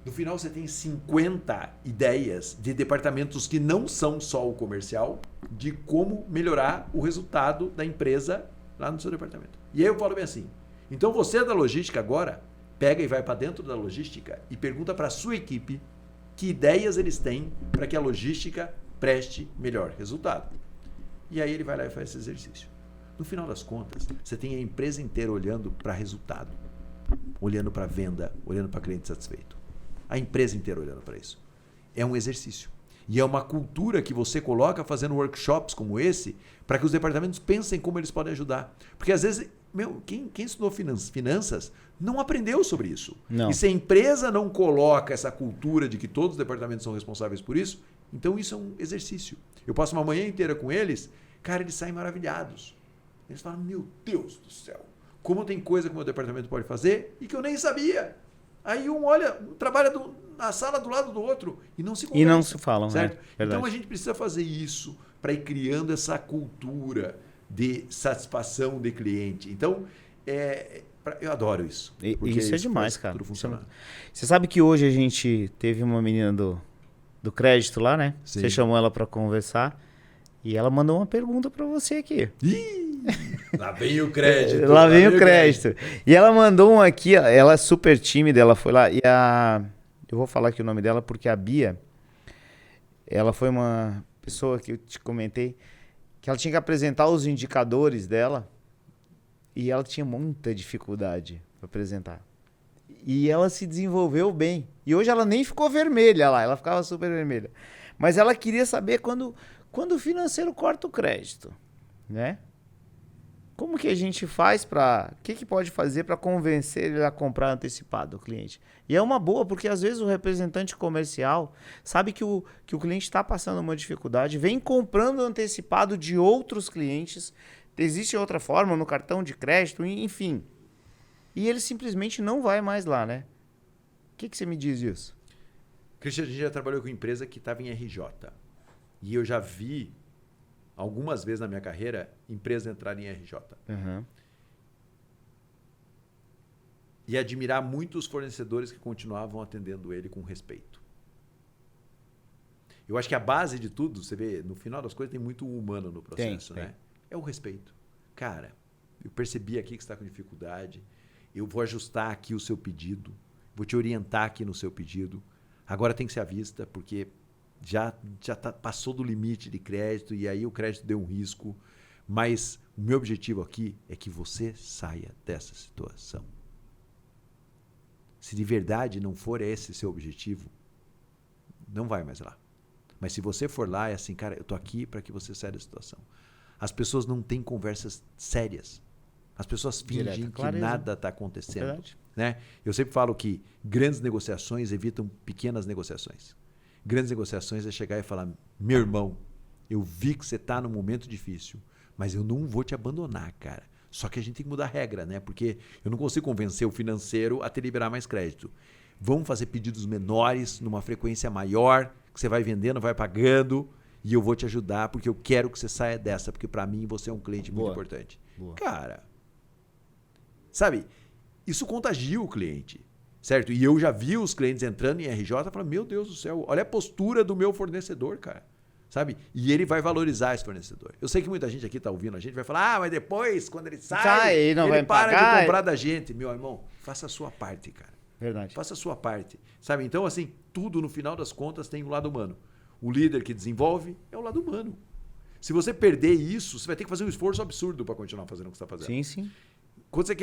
No final, você tem 50 ideias de departamentos que não são só o comercial, de como melhorar o resultado da empresa lá no seu departamento. E aí eu falo bem assim, então você da logística agora, pega e vai para dentro da logística e pergunta para a sua equipe que ideias eles têm para que a logística preste melhor resultado. E aí ele vai lá e faz esse exercício. No final das contas, você tem a empresa inteira olhando para resultado, olhando para venda, olhando para cliente satisfeito. A empresa inteira olhando para isso. É um exercício. E é uma cultura que você coloca fazendo workshops como esse para que os departamentos pensem como eles podem ajudar. Porque às vezes, quem estudou finanças não aprendeu sobre isso. Não. E se a empresa não coloca essa cultura de que todos os departamentos são responsáveis por isso, então isso é um exercício. Eu passo uma manhã inteira com eles, cara, eles saem maravilhados. Eles falam, meu Deus do céu, como tem coisa que o meu departamento pode fazer e que eu nem sabia. Aí um olha, trabalha na sala do lado do outro e não se conversa. E não se falam, certo? Né? Então a gente precisa fazer isso para ir criando essa cultura de satisfação de cliente. Então, eu adoro isso. Isso é demais, cara. Tudo funcionando. Você sabe que hoje a gente teve uma menina do crédito lá, né? Sim. Você chamou ela para conversar e ela mandou uma pergunta para você aqui. Lá vem o crédito. Lá vem o crédito. E ela mandou um aqui, ela é super tímida, ela foi lá e eu vou falar aqui o nome dela porque a Bia, ela foi uma pessoa que eu te comentei que ela tinha que apresentar os indicadores dela e ela tinha muita dificuldade para apresentar. E ela se desenvolveu bem. E hoje ela nem ficou vermelha lá, ela ficava super vermelha. Mas ela queria saber quando o financeiro corta o crédito, né? Como que a gente faz para... O que pode fazer para convencer ele a comprar antecipado o cliente? E é uma boa, porque às vezes o representante comercial sabe que o cliente está passando uma dificuldade, vem comprando antecipado de outros clientes, existe outra forma no cartão de crédito, enfim. E ele simplesmente não vai mais lá, né? O que você me diz disso? Christian, a gente já trabalhou com empresa que estava em RJ. E eu já vi, algumas vezes na minha carreira, empresas entrarem em RJ. Uhum. E admirar muito os fornecedores que continuavam atendendo ele com respeito. Eu acho que a base de tudo, você vê, no final das coisas tem muito humano no processo, né? É o respeito. Cara, eu percebi aqui que você está com dificuldade, eu vou ajustar aqui o seu pedido, vou te orientar aqui no seu pedido. Agora tem que ser à vista, porque passou do limite de crédito e aí o crédito deu um risco. Mas o meu objetivo aqui é que você saia dessa situação. Se de verdade não for esse seu objetivo, não vai mais lá. Mas se você for lá, é assim, cara, eu tô aqui para que você saia da situação. As pessoas não têm conversas sérias. As pessoas fingem que nada está acontecendo. Né? Eu sempre falo que grandes negociações evitam pequenas negociações. Grandes negociações é chegar e falar, meu irmão, eu vi que você está num momento difícil, mas eu não vou te abandonar, cara. Só que a gente tem que mudar a regra, né? Porque eu não consigo convencer o financeiro a te liberar mais crédito. Vamos fazer pedidos menores, numa frequência maior, que você vai vendendo, vai pagando, e eu vou te ajudar, porque eu quero que você saia dessa, porque para mim você é um cliente muito importante. Boa. Cara, sabe, isso contagia o cliente, certo? E eu já vi os clientes entrando em RJ e falando, meu Deus do céu, olha a postura do meu fornecedor, cara. Sabe? E ele vai valorizar esse fornecedor. Eu sei que muita gente aqui está ouvindo a gente, vai falar, mas depois, quando ele sai, ele vai para de comprar da gente. Meu irmão, faça a sua parte, cara. Verdade. Faça a sua parte. Sabe? Então, assim, tudo no final das contas tem o lado humano. O líder que desenvolve é o lado humano. Se você perder isso, você vai ter que fazer um esforço absurdo para continuar fazendo o que você está fazendo. Sim, sim. Quando você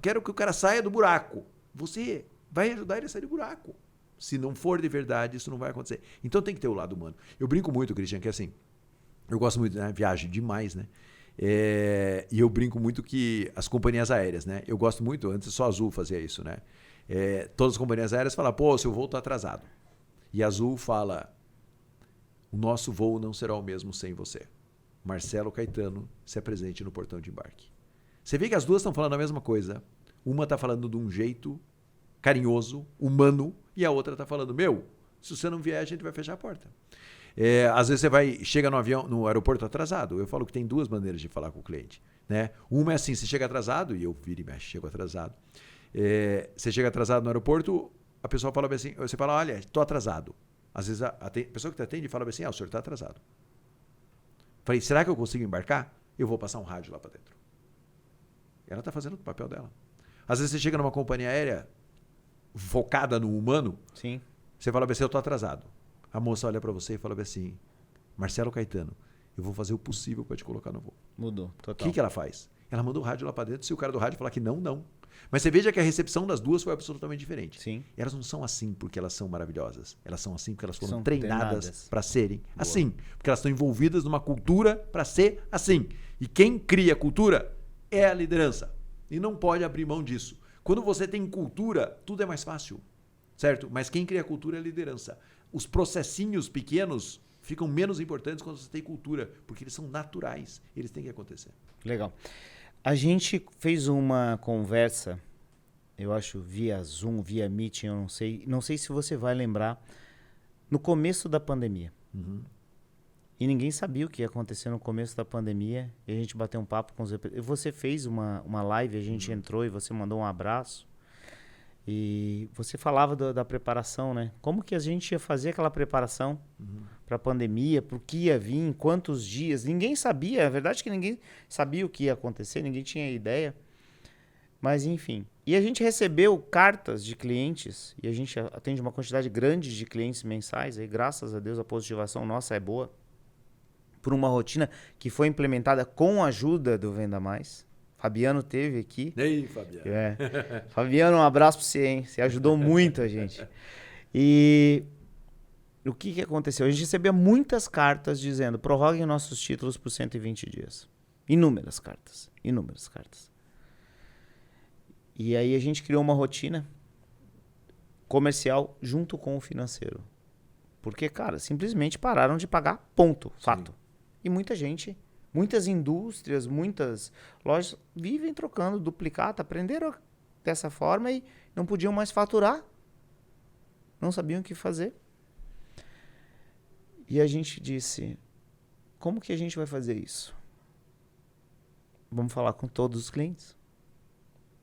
quero que o cara saia do buraco, você vai ajudar ele a sair do buraco. Se não for de verdade, isso não vai acontecer. Então tem que ter o lado humano. Eu brinco muito, Christian, que assim, eu gosto muito, né? Viagem demais, né? E eu brinco muito que as companhias aéreas, né? Eu gosto muito, antes só a Azul fazia isso, né? Todas as companhias aéreas falam, pô, seu voo está atrasado. E a Azul fala, o nosso voo não será o mesmo sem você. Marcelo Caetano se apresente no portão de embarque. Você vê que as duas estão falando a mesma coisa. Uma está falando de um jeito carinhoso, humano, e a outra está falando, se você não vier, a gente vai fechar a porta. Às vezes você chega no aeroporto atrasado. Eu falo que tem duas maneiras de falar com o cliente. Né? Uma é assim, você chega atrasado, e eu viro e mexo, chego atrasado. Você chega atrasado no aeroporto, a pessoa fala assim, você fala, olha, estou atrasado. Às vezes a pessoa que te atende fala assim, o senhor está atrasado. Falei, será que eu consigo embarcar? Eu vou passar um rádio lá para dentro. Ela está fazendo o papel dela. Às vezes você chega numa companhia aérea focada no humano, sim. Você fala assim, eu estou atrasado. A moça olha para você e fala assim, Marcelo Caetano, eu vou fazer o possível para te colocar no voo. Mudou, total. O que ela faz? Ela manda o rádio lá para dentro, se o cara do rádio falar que não, não. Mas você veja que a recepção das duas foi absolutamente diferente. Sim. Elas não são assim porque elas são maravilhosas. Elas são assim porque elas foram treinadas para serem assim. Porque elas estão envolvidas numa cultura para ser assim. E quem cria cultura é a liderança. E não pode abrir mão disso. Quando você tem cultura, tudo é mais fácil. Certo? Mas quem cria cultura é a liderança. Os processinhos pequenos ficam menos importantes quando você tem cultura, porque eles são naturais. Eles têm que acontecer. Legal. A gente fez uma conversa, eu acho, via Zoom, via Meeting, eu não sei se você vai lembrar, no começo da pandemia. Uhum. E ninguém sabia o que ia acontecer no começo da pandemia. E a gente bateu um papo com os... Você fez uma live, a gente entrou e você mandou um abraço. E você falava da preparação, né? Como que a gente ia fazer aquela preparação para a pandemia, para o que ia vir, em quantos dias. Ninguém sabia, a verdade é que ninguém sabia o que ia acontecer, ninguém tinha ideia. Mas, enfim. E a gente recebeu cartas de clientes, e a gente atende uma quantidade grande de clientes mensais, e graças a Deus a positivação nossa é boa, por uma rotina que foi implementada com a ajuda do Venda Mais. Fabiano teve aqui. Ei, Fabiano. Fabiano, um abraço para você, hein? Você ajudou muito a gente. E o que aconteceu? A gente recebia muitas cartas dizendo, prorroguem nossos títulos por 120 dias. Inúmeras cartas. Inúmeras cartas. E aí a gente criou uma rotina comercial junto com o financeiro. Porque, cara, simplesmente pararam de pagar, ponto, fato. Sim. E muita gente, muitas indústrias, muitas lojas vivem trocando duplicata, aprenderam dessa forma e não podiam mais faturar. Não sabiam o que fazer. E a gente disse, como que a gente vai fazer isso? Vamos falar com todos os clientes.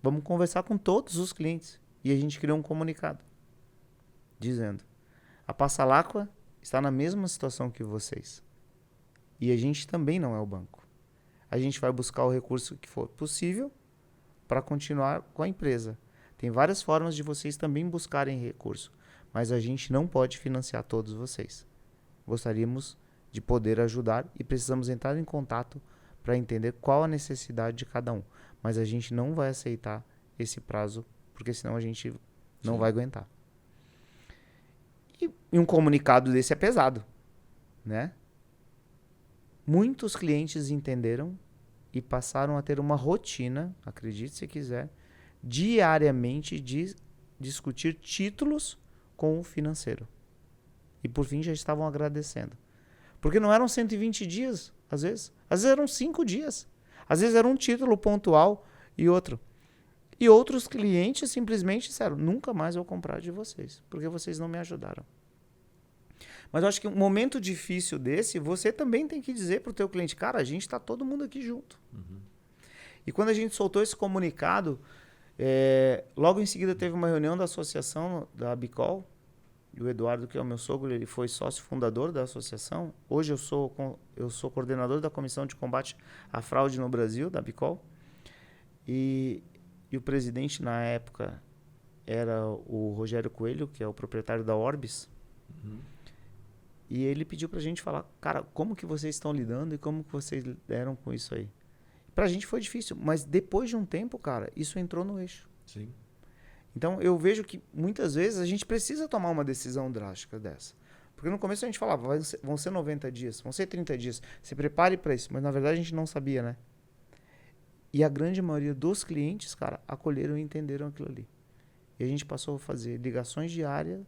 Vamos conversar com todos os clientes. E a gente criou um comunicado dizendo, a Passalacqua está na mesma situação que vocês. E a gente também não é o banco. A gente vai buscar o recurso que for possível para continuar com a empresa. Tem várias formas de vocês também buscarem recurso, mas a gente não pode financiar todos vocês. Gostaríamos de poder ajudar e precisamos entrar em contato para entender qual a necessidade de cada um. Mas a gente não vai aceitar esse prazo, porque senão a gente não vai aguentar. E um comunicado desse é pesado, né? Muitos clientes entenderam e passaram a ter uma rotina, acredite se quiser, diariamente de discutir títulos com o financeiro. E por fim já estavam agradecendo. Porque não eram 120 dias, às vezes eram 5 dias. Às vezes era um título pontual e outro. E outros clientes simplesmente disseram, nunca mais vou comprar de vocês, porque vocês não me ajudaram. Mas eu acho que um momento difícil desse, você também tem que dizer para o teu cliente, cara, a gente está todo mundo aqui junto. Uhum. E quando a gente soltou esse comunicado, logo em seguida teve uma reunião da associação da Abicol, e o Eduardo, que é o meu sogro, ele foi sócio fundador da associação. Hoje eu sou coordenador da Comissão de Combate à Fraude no Brasil, da Abicol. E o presidente na época era o Rogério Coelho, que é o proprietário da Orbis. Uhum. E ele pediu pra gente falar, cara, como que vocês estão lidando e como que vocês lidaram com isso aí? Pra gente foi difícil, mas depois de um tempo, cara, isso entrou no eixo. Sim. Então eu vejo que muitas vezes a gente precisa tomar uma decisão drástica dessa. Porque no começo a gente falava, vão ser 90 dias, vão ser 30 dias, se prepare para isso. Mas na verdade a gente não sabia, né? E a grande maioria dos clientes, cara, acolheram e entenderam aquilo ali. E a gente passou a fazer ligações diárias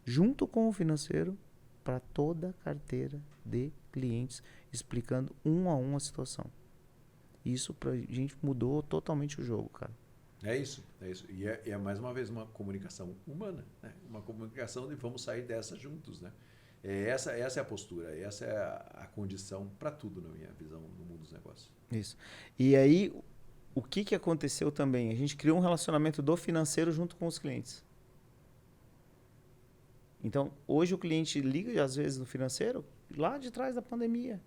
junto com o financeiro para toda a carteira de clientes, explicando um a um a situação. Isso pra gente mudou totalmente o jogo, cara. É isso. E é mais uma vez uma comunicação humana, né? Uma comunicação de vamos sair dessa juntos, né? Essa é a postura, essa é a condição para tudo, na minha visão, no mundo dos negócios. Isso. E aí, o que aconteceu também? A gente criou um relacionamento do financeiro junto com os clientes. Então, hoje o cliente liga, às vezes, no financeiro, lá de trás da pandemia,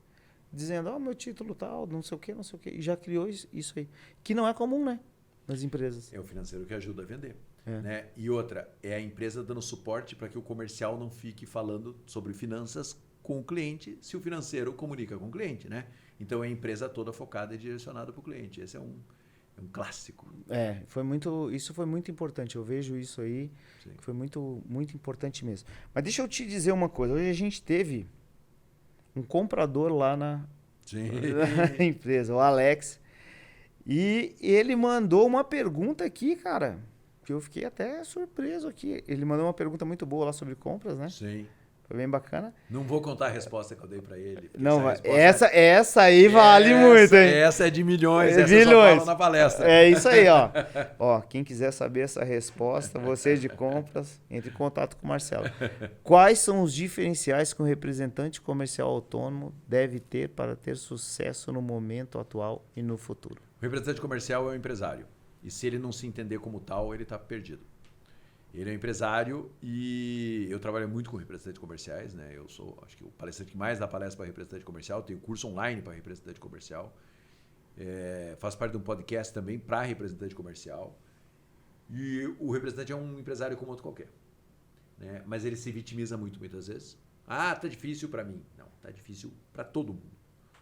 dizendo, meu título tal, não sei o quê, e já criou isso aí. Que não é comum, né? Nas empresas. É o financeiro que ajuda a vender. Né? E outra, é a empresa dando suporte para que o comercial não fique falando sobre finanças com o cliente, se o financeiro comunica com o cliente, né? Então, é a empresa toda focada e direcionada para o cliente. Esse é um clássico. Isso foi muito importante. Eu vejo isso aí, Sim. Que foi muito, muito importante mesmo. Mas deixa eu te dizer uma coisa. Hoje a gente teve um comprador lá na empresa, o Alex. E ele mandou uma pergunta aqui, cara, que eu fiquei até surpreso aqui. Ele mandou uma pergunta muito boa lá sobre compras, né? Sim. Foi bem bacana. Não vou contar a resposta que eu dei para ele. Não, essa aí vale muito, hein? Essa é de milhões, essa eu só falo na palestra. É isso aí, ó. Ó, quem quiser saber essa resposta, você de compras, entre em contato com o Marcelo. Quais são os diferenciais que um representante comercial autônomo deve ter para ter sucesso no momento atual e no futuro? O representante comercial é o empresário. E se ele não se entender como tal, ele está perdido. Ele é um empresário e eu trabalho muito com representantes comerciais, né? Eu sou, acho que o palestrante que mais dá palestra para representante comercial. Tenho curso online para representante comercial. Faço parte de um podcast também para representante comercial. E o representante é um empresário como outro qualquer, né? Mas ele se vitimiza muitas vezes. Tá difícil para mim. Não, tá difícil para todo mundo.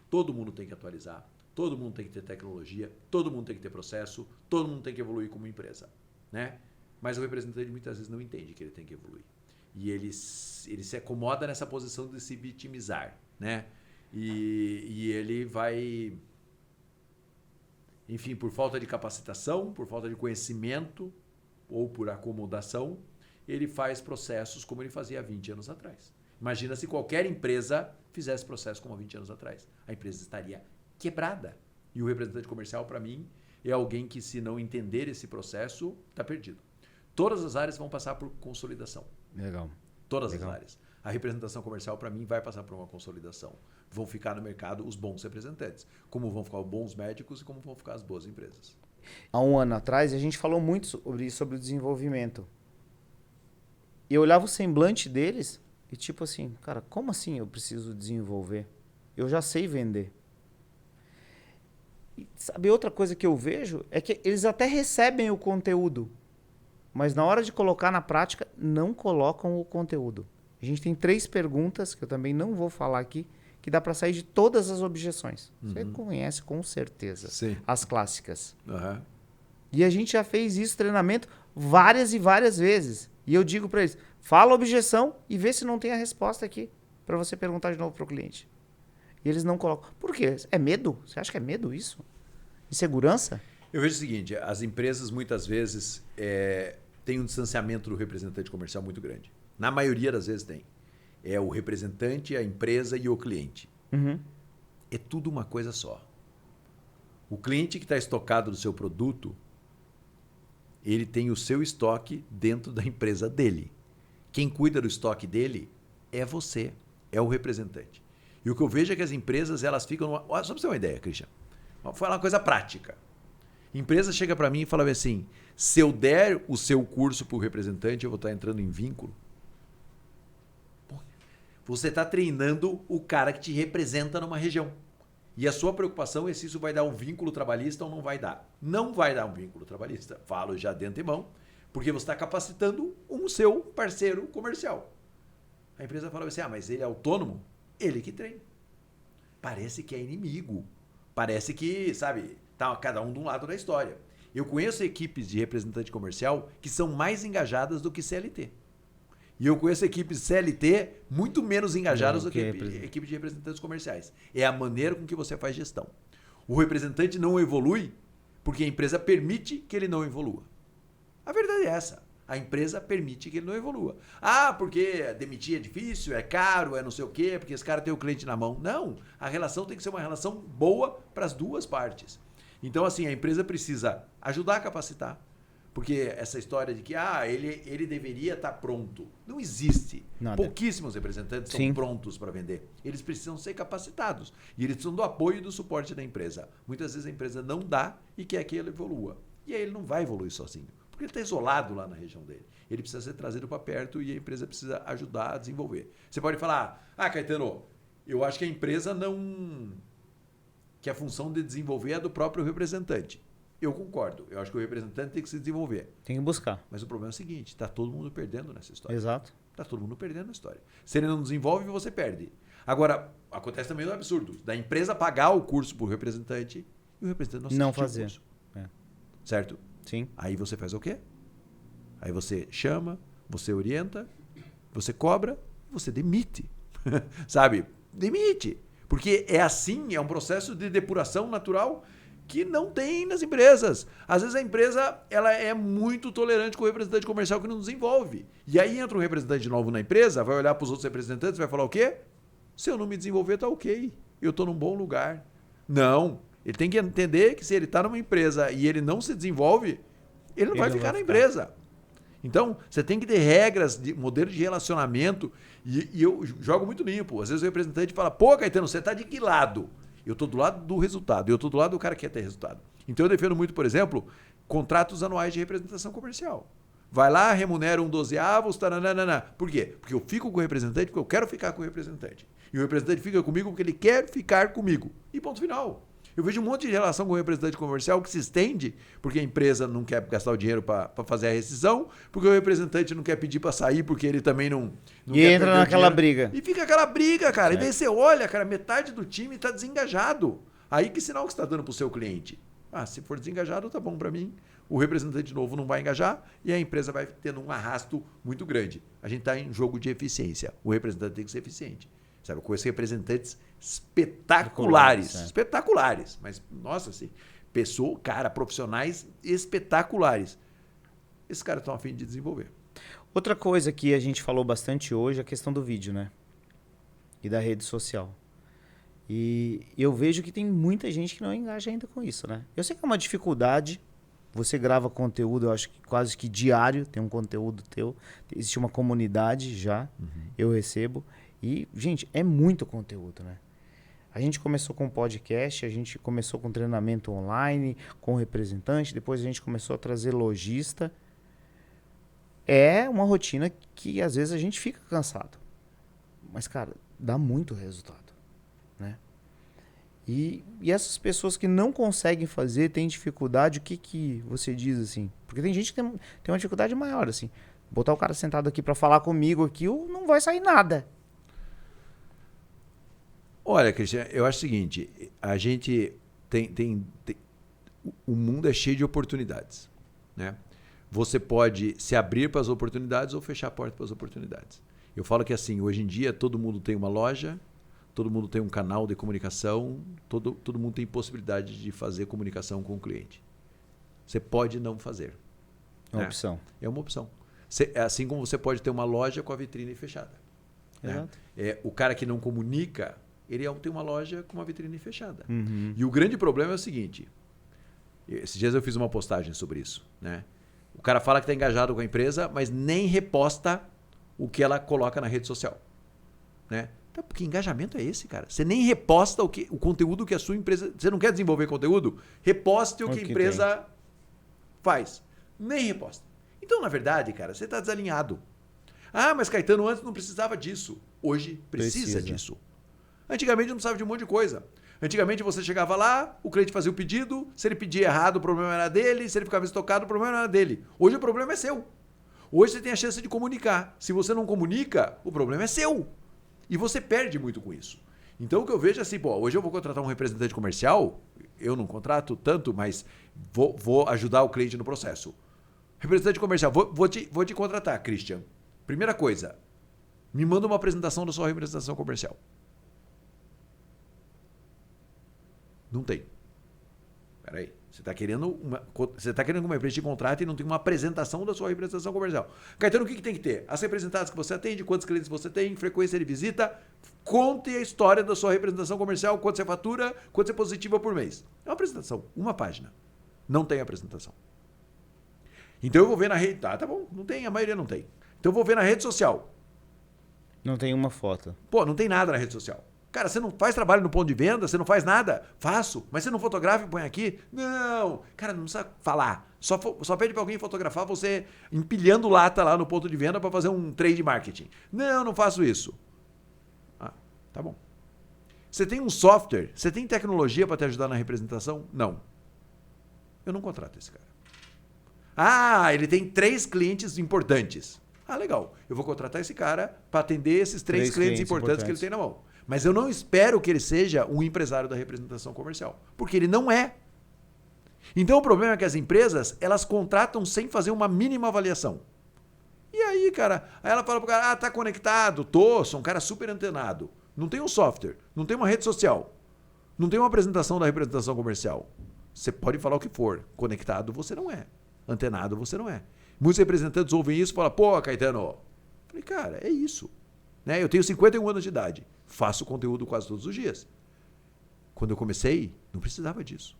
Todo mundo tem que atualizar. Todo mundo tem que ter tecnologia. Todo mundo tem que ter processo. Todo mundo tem que evoluir como empresa, né? Mas o representante muitas vezes não entende que ele tem que evoluir. E ele se acomoda nessa posição de se vitimizar, né? E ele vai enfim, por falta de capacitação, por falta de conhecimento ou por acomodação, ele faz processos como ele fazia há 20 anos atrás. Imagina se qualquer empresa fizesse processo como há 20 anos atrás. A empresa estaria quebrada. E o representante comercial, para mim, é alguém que, se não entender esse processo, está perdido. Todas as áreas vão passar por consolidação. Legal. Todas as áreas. A representação comercial, para mim, vai passar por uma consolidação. Vão ficar no mercado os bons representantes. Como vão ficar os bons médicos e como vão ficar as boas empresas. Há um ano atrás, a gente falou muito sobre o desenvolvimento. E eu olhava o semblante deles e tipo assim, cara, como assim eu preciso desenvolver? Eu já sei vender. E sabe, outra coisa que eu vejo é que eles até recebem o conteúdo, mas na hora de colocar na prática, não colocam o conteúdo. A gente tem 3 perguntas, que eu também não vou falar aqui, que dá para sair de todas as objeções. Você conhece com certeza. Sim. As clássicas. Uhum. E a gente já fez isso, treinamento, várias e várias vezes. E eu digo para eles, fala a objeção e vê se não tem a resposta aqui, para você perguntar de novo para o cliente. E eles não colocam. Por quê? É medo? Você acha que é medo isso? Insegurança? Eu vejo o seguinte, as empresas muitas vezes têm um distanciamento do representante comercial muito grande. Na maioria das vezes tem. É o representante, a empresa e o cliente. Uhum. É tudo uma coisa só. O cliente que está estocado do seu produto, ele tem o seu estoque dentro da empresa dele. Quem cuida do estoque dele é você, é o representante. E o que eu vejo é que as empresas, elas ficam... Só para você ter uma ideia, Christian. Vou falar uma coisa prática. A empresa chega para mim e fala assim, se eu der o seu curso para o representante, eu vou estar entrando em vínculo. Você está treinando o cara que te representa numa região. E a sua preocupação é se isso vai dar um vínculo trabalhista ou não vai dar. Não vai dar um vínculo trabalhista, falo já de antemão, porque você está capacitando um seu parceiro comercial. A empresa fala assim, mas ele é autônomo? Ele que treina. Parece que é inimigo. Parece que, sabe, tá cada um de um lado da história. Eu conheço equipes de representante comercial que são mais engajadas do que CLT. E eu conheço equipes CLT muito menos engajadas do que equipe de representantes comerciais. É a maneira com que você faz gestão. O representante não evolui porque a empresa permite que ele não evolua. A verdade é essa. A empresa permite que ele não evolua. Porque demitir é difícil, é caro, é não sei o quê, porque esse cara tem o cliente na mão. Não. A relação tem que ser uma relação boa para as duas partes. Então, assim, a empresa precisa ajudar a capacitar. Porque essa história de que ele deveria estar pronto. Não existe. Nada. Pouquíssimos representantes são prontos para vender. Eles precisam ser capacitados. E eles precisam do apoio e do suporte da empresa. Muitas vezes a empresa não dá e quer que ele evolua. E aí ele não vai evoluir sozinho. Porque ele está isolado lá na região dele. Ele precisa ser trazido para perto e a empresa precisa ajudar a desenvolver. Você pode falar, Caetano, eu acho que a empresa não... que a função de desenvolver é do próprio representante. Eu concordo. Eu acho que o representante tem que se desenvolver. Tem que buscar. Mas o problema é o seguinte, está todo mundo perdendo nessa história. Exato. Está todo mundo perdendo na história. Se ele não desenvolve, você perde. Agora, acontece também um absurdo. Da empresa pagar o curso para o representante e o representante não fazer. O curso. Certo? Sim. Aí você faz o quê? Aí você chama, você orienta, você cobra, você demite. Sabe? Demite. Porque é assim, é um processo de depuração natural que não tem nas empresas. Às vezes a empresa ela é muito tolerante com o representante comercial que não desenvolve. E aí entra um representante novo na empresa, vai olhar para os outros representantes e vai falar o quê? Se eu não me desenvolver, tá ok. Eu estou num bom lugar. Não. Ele tem que entender que se ele está numa empresa e ele não se desenvolve, ele não vai ficar na empresa. Então, você tem que ter regras, de modelo de relacionamento. E eu jogo muito limpo. Às vezes o representante fala, Caetano, você está de que lado? Eu estou do lado do resultado. Eu estou do lado do cara que quer ter resultado. Então, eu defendo muito, por exemplo, contratos anuais de representação comercial. Vai lá, remunera um 12avos, taranana. Por quê? Porque eu fico com o representante porque eu quero ficar com o representante. E o representante fica comigo porque ele quer ficar comigo. E ponto final. Eu vejo um monte de relação com o representante comercial que se estende porque a empresa não quer gastar o dinheiro para fazer a rescisão, porque o representante não quer pedir para sair porque ele também não e quer entra naquela briga. E fica aquela briga, cara. E daí você olha, cara, metade do time está desengajado. Aí que sinal que você está dando para o seu cliente? Se for desengajado, tá bom para mim. O representante novo não vai engajar e a empresa vai tendo um arrasto muito grande. A gente está em jogo de eficiência. O representante tem que ser eficiente. Sabe, com esses representantes espetaculares. Mas, nossa, assim, profissionais espetaculares. Esses caras estão a fim de desenvolver. Outra coisa que a gente falou bastante hoje é a questão do vídeo, né? E da rede social. E eu vejo que tem muita gente que não engaja ainda com isso, né? Eu sei que é uma dificuldade. Você grava conteúdo, eu acho que quase que diário, tem um conteúdo teu. Existe uma comunidade já, eu recebo. E, gente, é muito conteúdo, né? A gente começou com podcast, a gente começou com treinamento online, com representante, depois a gente começou a trazer lojista. É uma rotina que às vezes a gente fica cansado. Mas, cara, dá muito resultado, né? E essas pessoas que não conseguem fazer, têm dificuldade, o que você diz assim? Porque tem gente que tem uma dificuldade maior, assim. Botar o cara sentado aqui para falar comigo aqui, não vai sair nada. Olha, Cristian, eu acho o seguinte, a gente o mundo é cheio de oportunidades, né? Você pode se abrir para as oportunidades ou fechar a porta para as oportunidades. Eu falo que assim, hoje em dia todo mundo tem uma loja, todo mundo tem um canal de comunicação, todo mundo tem possibilidade de fazer comunicação com o cliente. Você pode não fazer. É uma opção. É uma opção. Assim como você pode ter uma loja com a vitrine fechada. Exato. Né? O cara que não comunica, ele tem uma loja com uma vitrine fechada. E o grande problema é o seguinte, esses dias eu fiz uma postagem sobre isso, né? O cara fala que está engajado com a empresa, mas nem reposta o que ela coloca na rede social, né? Então, que engajamento é esse, cara? Você nem reposta o conteúdo que a sua empresa... Você não quer desenvolver conteúdo? Reposte o que a empresa faz. Nem reposta. Então, na verdade, cara, você está desalinhado. Ah, mas Caetano antes não precisava disso. Hoje precisa disso. Antigamente não precisava de um monte de coisa. Antigamente você chegava lá, o cliente fazia o pedido, se ele pedia errado, o problema era dele, se ele ficava estocado, o problema era dele. Hoje o problema é seu. Hoje você tem a chance de comunicar. Se você não comunica, o problema é seu. E você perde muito com isso. Então o que eu vejo é assim, hoje eu vou contratar um representante comercial, eu não contrato tanto, mas vou ajudar o cliente no processo. Representante comercial, vou te contratar, Christian. Primeira coisa, me manda uma apresentação da sua representação comercial. Não tem. Peraí. Você está querendo que uma empresa te contrate e não tem uma apresentação da sua representação comercial. Caetano, o que tem que ter? As representadas que você atende, quantos clientes você tem, frequência de visita, conte a história da sua representação comercial, quanto você fatura, quanto você positiva por mês. É uma apresentação, uma página. Não tem apresentação. Então eu vou ver na rede... Tá bom, não tem, a maioria não tem. Então eu vou ver na rede social. Não tem uma foto. Não tem nada na rede social. Cara, você não faz trabalho no ponto de venda? Você não faz nada? Faço. Mas você não fotografa e põe aqui? Não. Cara, não precisa falar. Só pede para alguém fotografar você empilhando lata lá no ponto de venda para fazer um trade marketing. Não faço isso. Ah, tá bom. Você tem um software? Você tem tecnologia para te ajudar na representação? Não. Eu não contrato esse cara. Ah, ele tem 3 clientes importantes. Ah, legal. Eu vou contratar esse cara para atender esses 3 clientes importantes que ele tem na mão. Mas eu não espero que ele seja um empresário da representação comercial, porque ele não é. Então o problema é que as empresas, elas contratam sem fazer uma mínima avaliação. E aí, cara, aí ela fala pro cara, tá conectado? Sou um cara super antenado. Não tem um software, não tem uma rede social, não tem uma apresentação da representação comercial. Você pode falar o que for, conectado você não é, antenado você não é. Muitos representantes ouvem isso e falam, Caetano, eu falei, cara, é isso. Né? Eu tenho 51 anos de idade. Faço conteúdo quase todos os dias. Quando eu comecei, não precisava disso.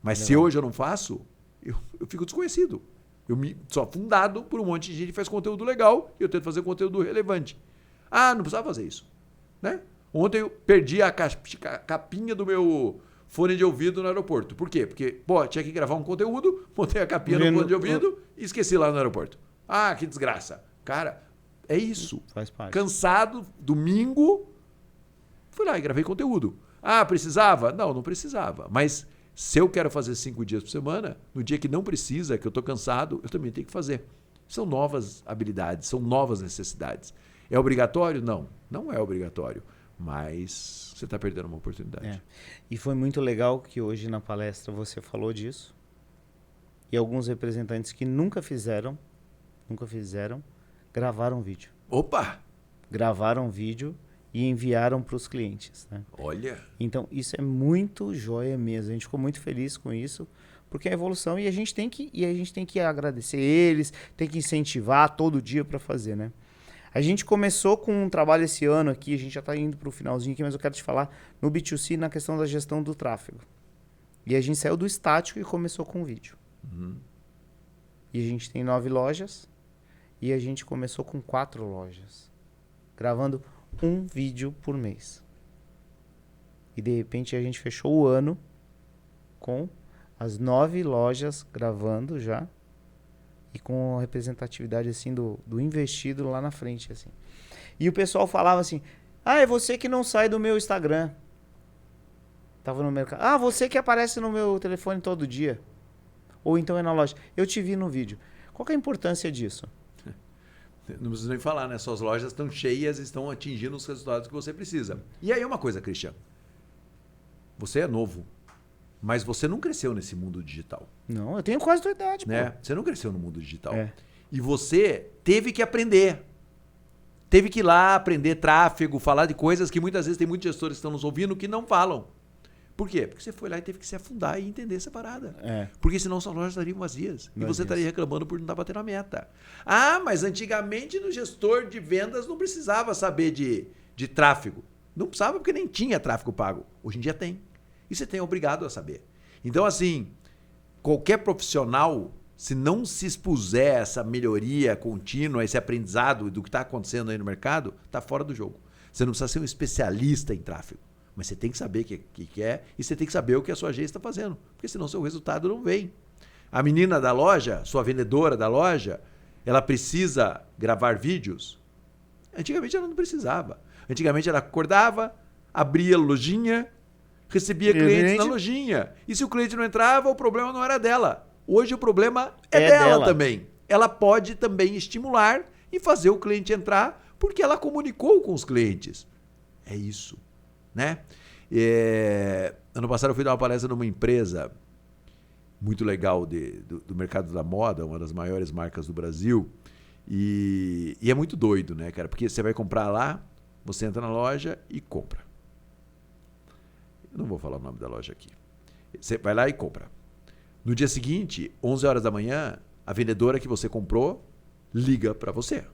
Mas se hoje eu não faço, eu fico desconhecido. Sou fundado por um monte de gente que faz conteúdo legal e eu tento fazer conteúdo relevante. Ah, não precisava fazer isso. Né? Ontem eu perdi a capinha do meu fone de ouvido no aeroporto. Por quê? Porque tinha que gravar um conteúdo, botei a capinha no fone de ouvido e esqueci lá no aeroporto. Ah, que desgraça. Cara, é isso. Faz parte. Cansado, domingo, fui lá e gravei conteúdo. Ah, precisava? Não precisava. Mas se eu quero fazer 5 dias por semana, no dia que não precisa, que eu estou cansado, eu também tenho que fazer. São novas habilidades, são novas necessidades. É obrigatório? Não é obrigatório. Mas você está perdendo uma oportunidade. E foi muito legal que hoje na palestra você falou disso. E alguns representantes que nunca fizeram, gravaram vídeo. Opa! Gravaram vídeo e enviaram para os clientes, né? Olha. Então, isso é muito joia mesmo. A gente ficou muito feliz com isso, porque é a evolução e a gente tem que agradecer eles, tem que incentivar todo dia para fazer, né? A gente começou com um trabalho esse ano aqui, a gente já está indo para o finalzinho aqui, mas eu quero te falar no B2C na questão da gestão do tráfego. E a gente saiu do estático e começou com vídeo. Uhum. E a gente tem 9 lojas e a gente começou com 4 lojas, gravando um vídeo por mês. E de repente a gente fechou o ano com as 9 lojas gravando já e com a representatividade assim do investido lá na frente assim. E o pessoal falava assim: "Ah, é você que não sai do meu Instagram". Tava no mercado. "Ah, você que aparece no meu telefone todo dia". Ou então é na loja. "Eu te vi no vídeo". Qual que é a importância disso? Não precisa nem falar, né? Suas lojas estão cheias e estão atingindo os resultados que você precisa. E aí uma coisa, Christian. Você é novo, mas você não cresceu nesse mundo digital. Não, eu tenho quase tua idade, né? pô. Você não cresceu no mundo digital. É. E você teve que aprender. Teve que ir lá aprender tráfego, falar de coisas que muitas vezes tem muitos gestores que estão nos ouvindo que não falam. Por quê? Porque você foi lá e teve que se afundar e entender essa parada. É. Porque senão suas lojas estariam vazias. E você estaria reclamando por não estar batendo a meta. Ah, mas antigamente o gestor de vendas não precisava saber de tráfego. Não precisava porque nem tinha tráfego pago. Hoje em dia tem. E você tem obrigado a saber. Então, assim, qualquer profissional, se não se expuser essa melhoria contínua, esse aprendizado do que está acontecendo aí no mercado, está fora do jogo. Você não precisa ser um especialista em tráfego. Mas você tem que saber o que é e você tem que saber o que a sua agência está fazendo. Porque senão seu resultado não vem. A menina da loja, sua vendedora da loja, ela precisa gravar vídeos? Antigamente ela não precisava. Antigamente ela acordava, abria a lojinha, recebia clientes na lojinha. E se o cliente não entrava, o problema não era dela. Hoje o problema é dela também. Ela pode também estimular e fazer o cliente entrar porque ela comunicou com os clientes. É isso. Né? Ano passado eu fui dar uma palestra numa empresa muito legal do mercado da moda, uma das maiores marcas do Brasil, e é muito doido, né, cara? Porque você vai comprar lá, você entra na loja e compra. Eu não vou falar o nome da loja aqui. Você vai lá e compra. No dia seguinte, 11 horas da manhã, a vendedora que você comprou liga para você.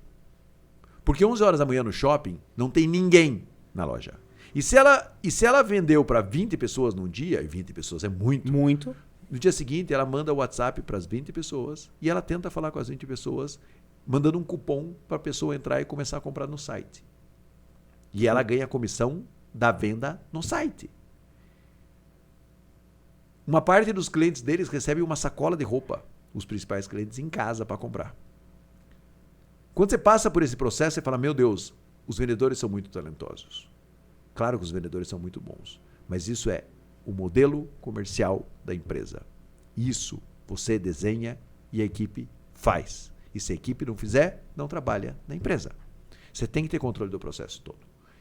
Porque 11 horas da manhã no shopping não tem ninguém na loja. E se ela vendeu para 20 pessoas num dia, e 20 pessoas é muito. Muito. No dia seguinte, ela manda o WhatsApp para as 20 pessoas e ela tenta falar com as 20 pessoas, mandando um cupom para a pessoa entrar e começar a comprar no site. E ela ganha a comissão da venda no site. Uma parte dos clientes deles recebe uma sacola de roupa, os principais clientes, em casa para comprar. Quando você passa por esse processo, você fala: meu Deus, os vendedores são muito talentosos. Claro que os vendedores são muito bons, mas isso é o modelo comercial da empresa. Isso você desenha e a equipe faz. E se a equipe não fizer, não trabalha na empresa. Você tem que ter controle do processo todo.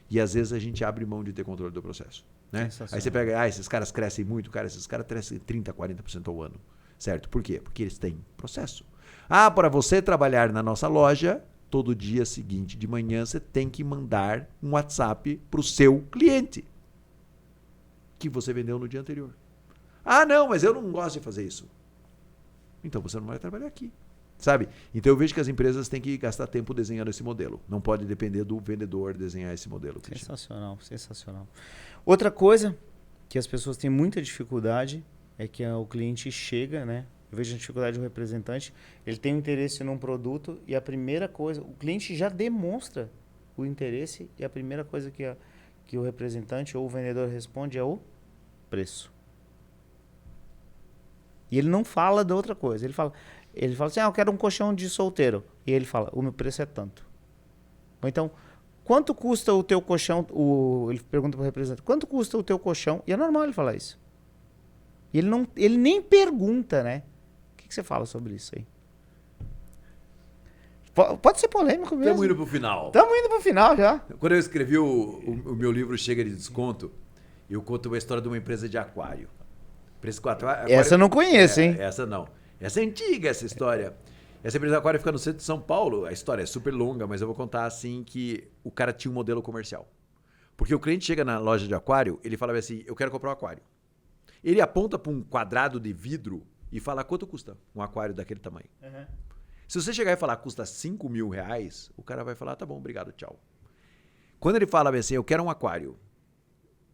E às vezes a gente abre mão de ter controle do processo. Né? Aí você pega, esses caras crescem muito, cara, esses caras crescem 30%, 40% ao ano. Certo? Por quê? Porque eles têm processo. Ah, para você trabalhar na nossa loja, todo dia seguinte de manhã você tem que mandar um WhatsApp para o seu cliente que você vendeu no dia anterior. Ah, não, mas eu não gosto de fazer isso. Então você não vai trabalhar aqui. Sabe? Então eu vejo que as empresas têm que gastar tempo desenhando esse modelo. Não pode depender do vendedor desenhar esse modelo. Sensacional, sensacional. Outra coisa que as pessoas têm muita dificuldade é que o cliente chega, né? Eu vejo a dificuldade do representante, ele tem um interesse num produto e a primeira coisa, o cliente já demonstra o interesse e a primeira coisa que o representante ou o vendedor responde é o preço. E ele não fala de outra coisa, ele fala assim: eu quero um colchão de solteiro. E ele fala: o meu preço é tanto. Ou então, quanto custa o teu colchão? Ele pergunta para o representante: quanto custa o teu colchão? E é normal ele falar isso. E ele nem pergunta, né? O que você fala sobre isso aí? Pode ser polêmico mesmo. Estamos indo pro final. Estamos indo pro final já. Quando eu escrevi o meu livro Chega de Desconto, eu conto uma história de uma empresa de aquário. Essa eu não conheço, hein? Essa não. Essa é antiga, essa história. Essa empresa de aquário fica no centro de São Paulo. A história é super longa, mas eu vou contar assim que o cara tinha um modelo comercial. Porque o cliente chega na loja de aquário, ele fala assim, eu quero comprar um aquário. Ele aponta para um quadrado de vidro e fala, quanto custa um aquário daquele tamanho? Uhum. Se você chegar e falar, custa R$5.000, o cara vai falar, tá bom, obrigado, tchau. Quando ele fala assim, eu quero um aquário,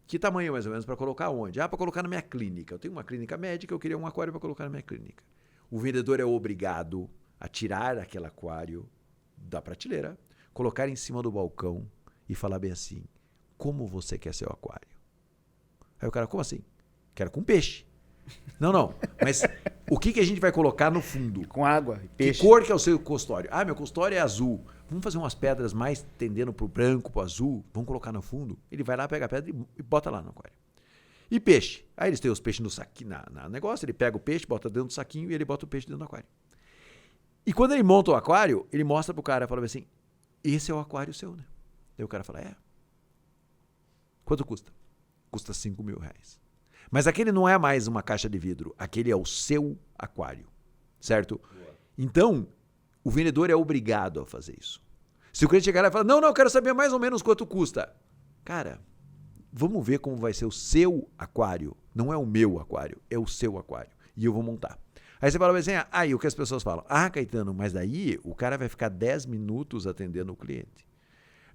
que tamanho mais ou menos para colocar onde? Ah, para colocar na minha clínica. Eu tenho uma clínica médica, eu queria um aquário para colocar na minha clínica. O vendedor é obrigado a tirar aquele aquário da prateleira, colocar em cima do balcão e falar bem assim, como você quer seu aquário? Aí o cara, como assim? Quero com peixe. Não, mas o que a gente vai colocar no fundo? Com água e peixe. Que cor que é o seu consultório? Ah, meu consultório é azul. Vamos fazer umas pedras mais tendendo pro branco, pro azul. Vamos colocar no fundo. Ele vai lá, pega a pedra e bota lá no aquário. E peixe? Aí eles têm os peixes no saquinho, na negócio. Ele pega o peixe, bota dentro do saquinho e ele bota o peixe dentro do aquário. E quando ele monta o aquário, ele mostra pro cara, fala assim, esse é o aquário seu, né? Aí o cara fala, é. Quanto custa? Custa R$5.000. Mas aquele não é mais uma caixa de vidro. Aquele é o seu aquário. Certo? Boa. Então, o vendedor é obrigado a fazer isso. Se o cliente chegar lá e falar, não, eu quero saber mais ou menos quanto custa. Cara, vamos ver como vai ser o seu aquário. Não é o meu aquário, é o seu aquário. E eu vou montar. Aí você fala assim, aí o que as pessoas falam? Ah, Caetano, mas daí o cara vai ficar 10 minutos atendendo o cliente.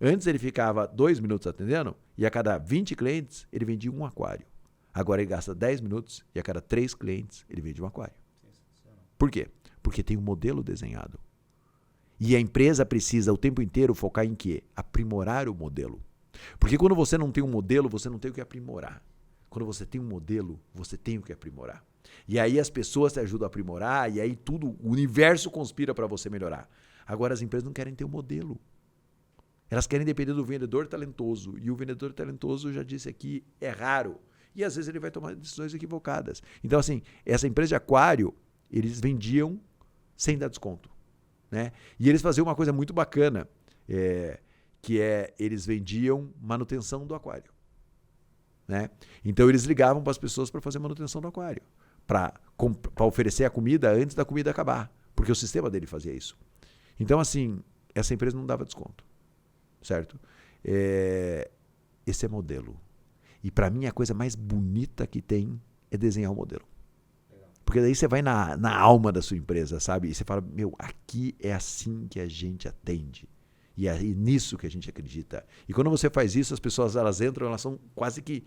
Antes ele ficava 2 minutos atendendo e a cada 20 clientes ele vendia um aquário. Agora ele gasta 10 minutos e a cada 3 clientes ele vende um aquário. Por quê? Porque tem um modelo desenhado. E a empresa precisa o tempo inteiro focar em quê? Aprimorar o modelo. Porque quando você não tem um modelo, você não tem o que aprimorar. Quando você tem um modelo, você tem o que aprimorar. E aí as pessoas te ajudam a aprimorar e aí tudo, o universo conspira para você melhorar. Agora as empresas não querem ter um modelo. Elas querem depender do vendedor talentoso. E o vendedor talentoso, já disse aqui, é raro. E às vezes ele vai tomar decisões equivocadas. Então, assim, essa empresa de aquário, eles vendiam sem dar desconto. Né? E eles faziam uma coisa muito bacana, que é eles vendiam manutenção do aquário. Né? Então, eles ligavam para as pessoas para fazer manutenção do aquário. Para oferecer a comida antes da comida acabar. Porque o sistema dele fazia isso. Então, assim, essa empresa não dava desconto. Certo? Esse é modelo. E para mim a coisa mais bonita que tem é desenhar o modelo. Legal. Porque daí você vai na alma da sua empresa, sabe? E você fala, aqui é assim que a gente atende. E é nisso que a gente acredita. E quando você faz isso, as pessoas elas entram, elas são quase que...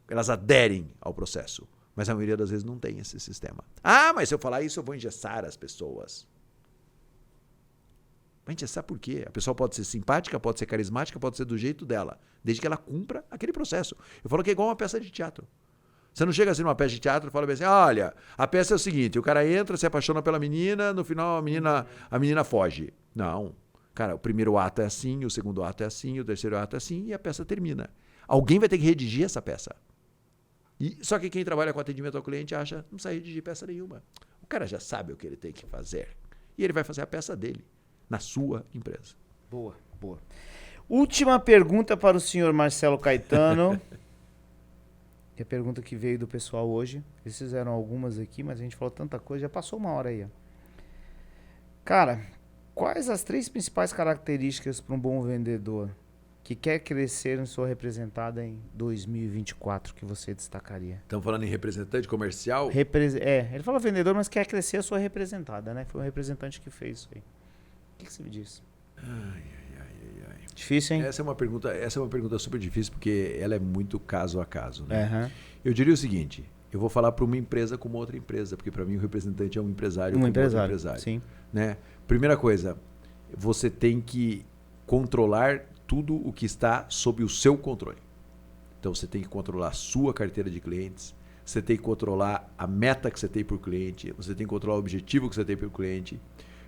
Elas aderem ao processo. Mas a maioria das vezes não tem esse sistema. Ah, mas se eu falar isso, eu vou engessar as pessoas. Vai engessar por quê? A pessoa pode ser simpática, pode ser carismática, pode ser do jeito dela, desde que ela cumpra aquele processo. Eu falo que é igual uma peça de teatro. Você não chega assim numa peça de teatro e fala assim, olha, a peça é o seguinte, o cara entra, se apaixona pela menina, no final a menina foge. Não. Cara, o primeiro ato é assim, o segundo ato é assim, o terceiro ato é assim e a peça termina. Alguém vai ter que redigir essa peça. Só que quem trabalha com atendimento ao cliente acha, não precisa redigir peça nenhuma. O cara já sabe o que ele tem que fazer. E ele vai fazer a peça dele. Na sua empresa. Boa. Última pergunta para o senhor Marcelo Caetano. Que é a pergunta que veio do pessoal hoje. Eles fizeram algumas aqui, mas a gente falou tanta coisa, já passou uma hora aí. Cara, quais as 3 principais características para um bom vendedor que quer crescer em sua representada em 2024 que você destacaria? Estamos falando em representante comercial? Ele falou vendedor, mas quer crescer a sua representada, né? Foi um representante que fez isso aí. O que você me diz? Ai. Difícil, hein? Essa é uma pergunta super difícil, porque ela é muito caso a caso. Né? Uhum. Eu diria o seguinte, eu vou falar para uma empresa como outra empresa, porque para mim o representante é um empresário como outro empresário. Sim. Né? Primeira coisa, você tem que controlar tudo o que está sob o seu controle. Então você tem que controlar a sua carteira de clientes, você tem que controlar a meta que você tem por cliente, você tem que controlar o objetivo que você tem por cliente,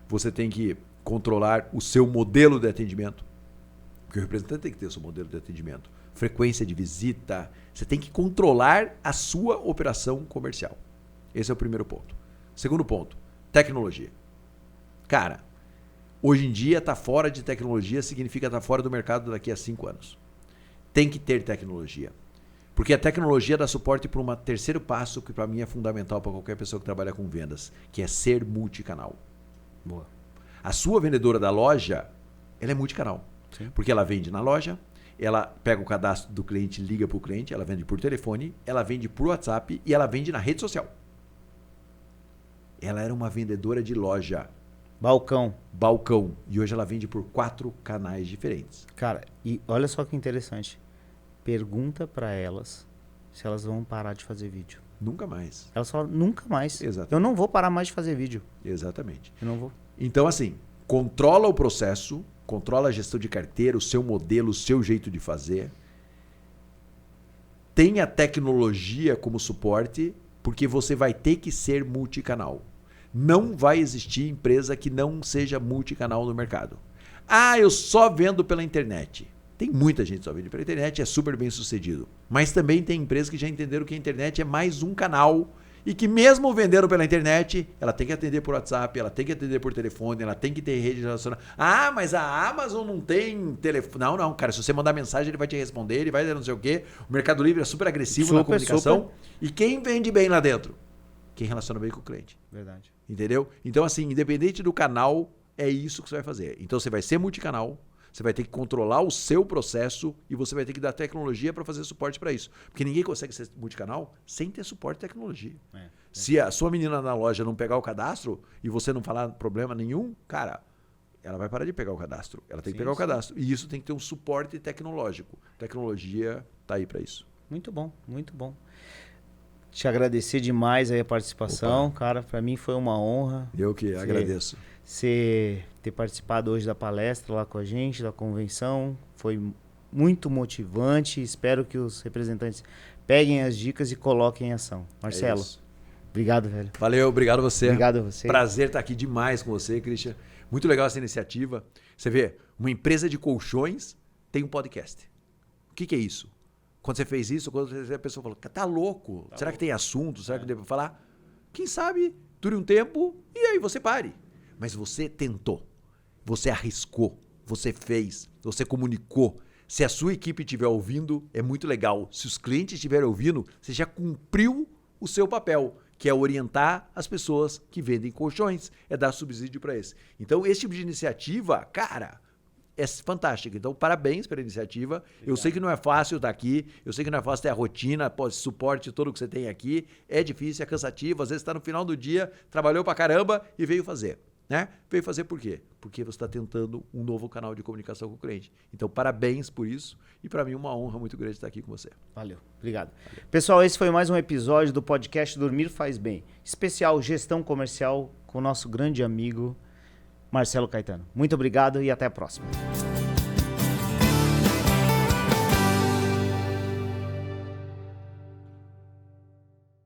você tem que controlar o seu modelo de atendimento, porque o representante tem que ter o seu modelo de atendimento, frequência de visita, você tem que controlar a sua operação comercial. Esse é o primeiro ponto. Segundo ponto, tecnologia. Cara, hoje em dia estar fora de tecnologia significa estar fora do mercado daqui a 5 anos. Tem que ter tecnologia. Porque a tecnologia dá suporte para um terceiro passo que para mim é fundamental para qualquer pessoa que trabalha com vendas, que é ser multicanal. Boa. A sua vendedora da loja, ela é multicanal. Sim. Porque ela vende na loja, ela pega o cadastro do cliente, liga para o cliente, ela vende por telefone, ela vende por WhatsApp e ela vende na rede social. Ela era uma vendedora de loja. Balcão. E hoje ela vende por 4 canais diferentes. Cara, e olha só que interessante. Pergunta para elas se elas vão parar de fazer vídeo. Nunca mais. Elas falam, nunca mais. Exatamente. Eu não vou parar mais de fazer vídeo. Exatamente. Eu não vou. Então, assim, controla o processo, controla a gestão de carteira, o seu modelo, o seu jeito de fazer. Tenha tecnologia como suporte, porque você vai ter que ser multicanal. Não vai existir empresa que não seja multicanal no mercado. Ah, eu só vendo pela internet. Tem muita gente só vende pela internet, é super bem sucedido. Mas também tem empresas que já entenderam que a internet é mais um canal e que mesmo vendendo pela internet, ela tem que atender por WhatsApp, ela tem que atender por telefone, ela tem que ter rede relacionada. Ah, mas a Amazon não tem telefone. Não, cara, se você mandar mensagem, ele vai te responder, ele vai não sei o quê. O Mercado Livre é super agressivo na comunicação. E quem vende bem lá dentro? Quem relaciona bem com o cliente. Verdade. Entendeu? Então, assim, independente do canal, é isso que você vai fazer. Então, você vai ser multicanal, você vai ter que controlar o seu processo e você vai ter que dar tecnologia para fazer suporte para isso. Porque ninguém consegue ser multicanal sem ter suporte de tecnologia. Se a sua menina na loja não pegar o cadastro e você não falar problema nenhum, cara, ela vai parar de pegar o cadastro. Ela tem que pegar o cadastro. E isso tem que ter um suporte tecnológico. Tecnologia está aí para isso. Muito bom, muito bom. Te agradecer demais aí a participação, cara. Para mim foi uma honra. Eu que agradeço. Você ter participado hoje da palestra lá com a gente, da convenção. Foi muito motivante. Espero que os representantes peguem as dicas e coloquem em ação. Marcelo, obrigado, velho. Valeu, obrigado a você. Obrigado a você. Prazer estar aqui demais com você, Christian. Muito legal essa iniciativa. Você vê, uma empresa de colchões tem um podcast. O que é isso? Quando você fez isso, quando a pessoa falou, tá louco? Será que tem assunto? Será que eu devo falar? Quem sabe dure um tempo e aí você pare. Mas você tentou, você arriscou, você fez, você comunicou. Se a sua equipe estiver ouvindo, é muito legal. Se os clientes estiverem ouvindo, você já cumpriu o seu papel, que é orientar as pessoas que vendem colchões, é dar subsídio para esse. Então, esse tipo de iniciativa, cara, é fantástico. Então, parabéns pela iniciativa. Obrigado. Eu sei que não é fácil estar aqui, eu sei que não é fácil ter a rotina, suporte todo que você tem aqui. É difícil, é cansativo. Às vezes está no final do dia, trabalhou pra caramba e veio fazer. Né? Veio fazer por quê? Porque você está tentando um novo canal de comunicação com o cliente. Então, parabéns por isso. E para mim, uma honra muito grande estar aqui com você. Valeu, obrigado. Valeu. Pessoal, esse foi mais um episódio do podcast Dormir Faz Bem. Especial Gestão Comercial com o nosso grande amigo Marcelo Caetano. Muito obrigado e até a próxima.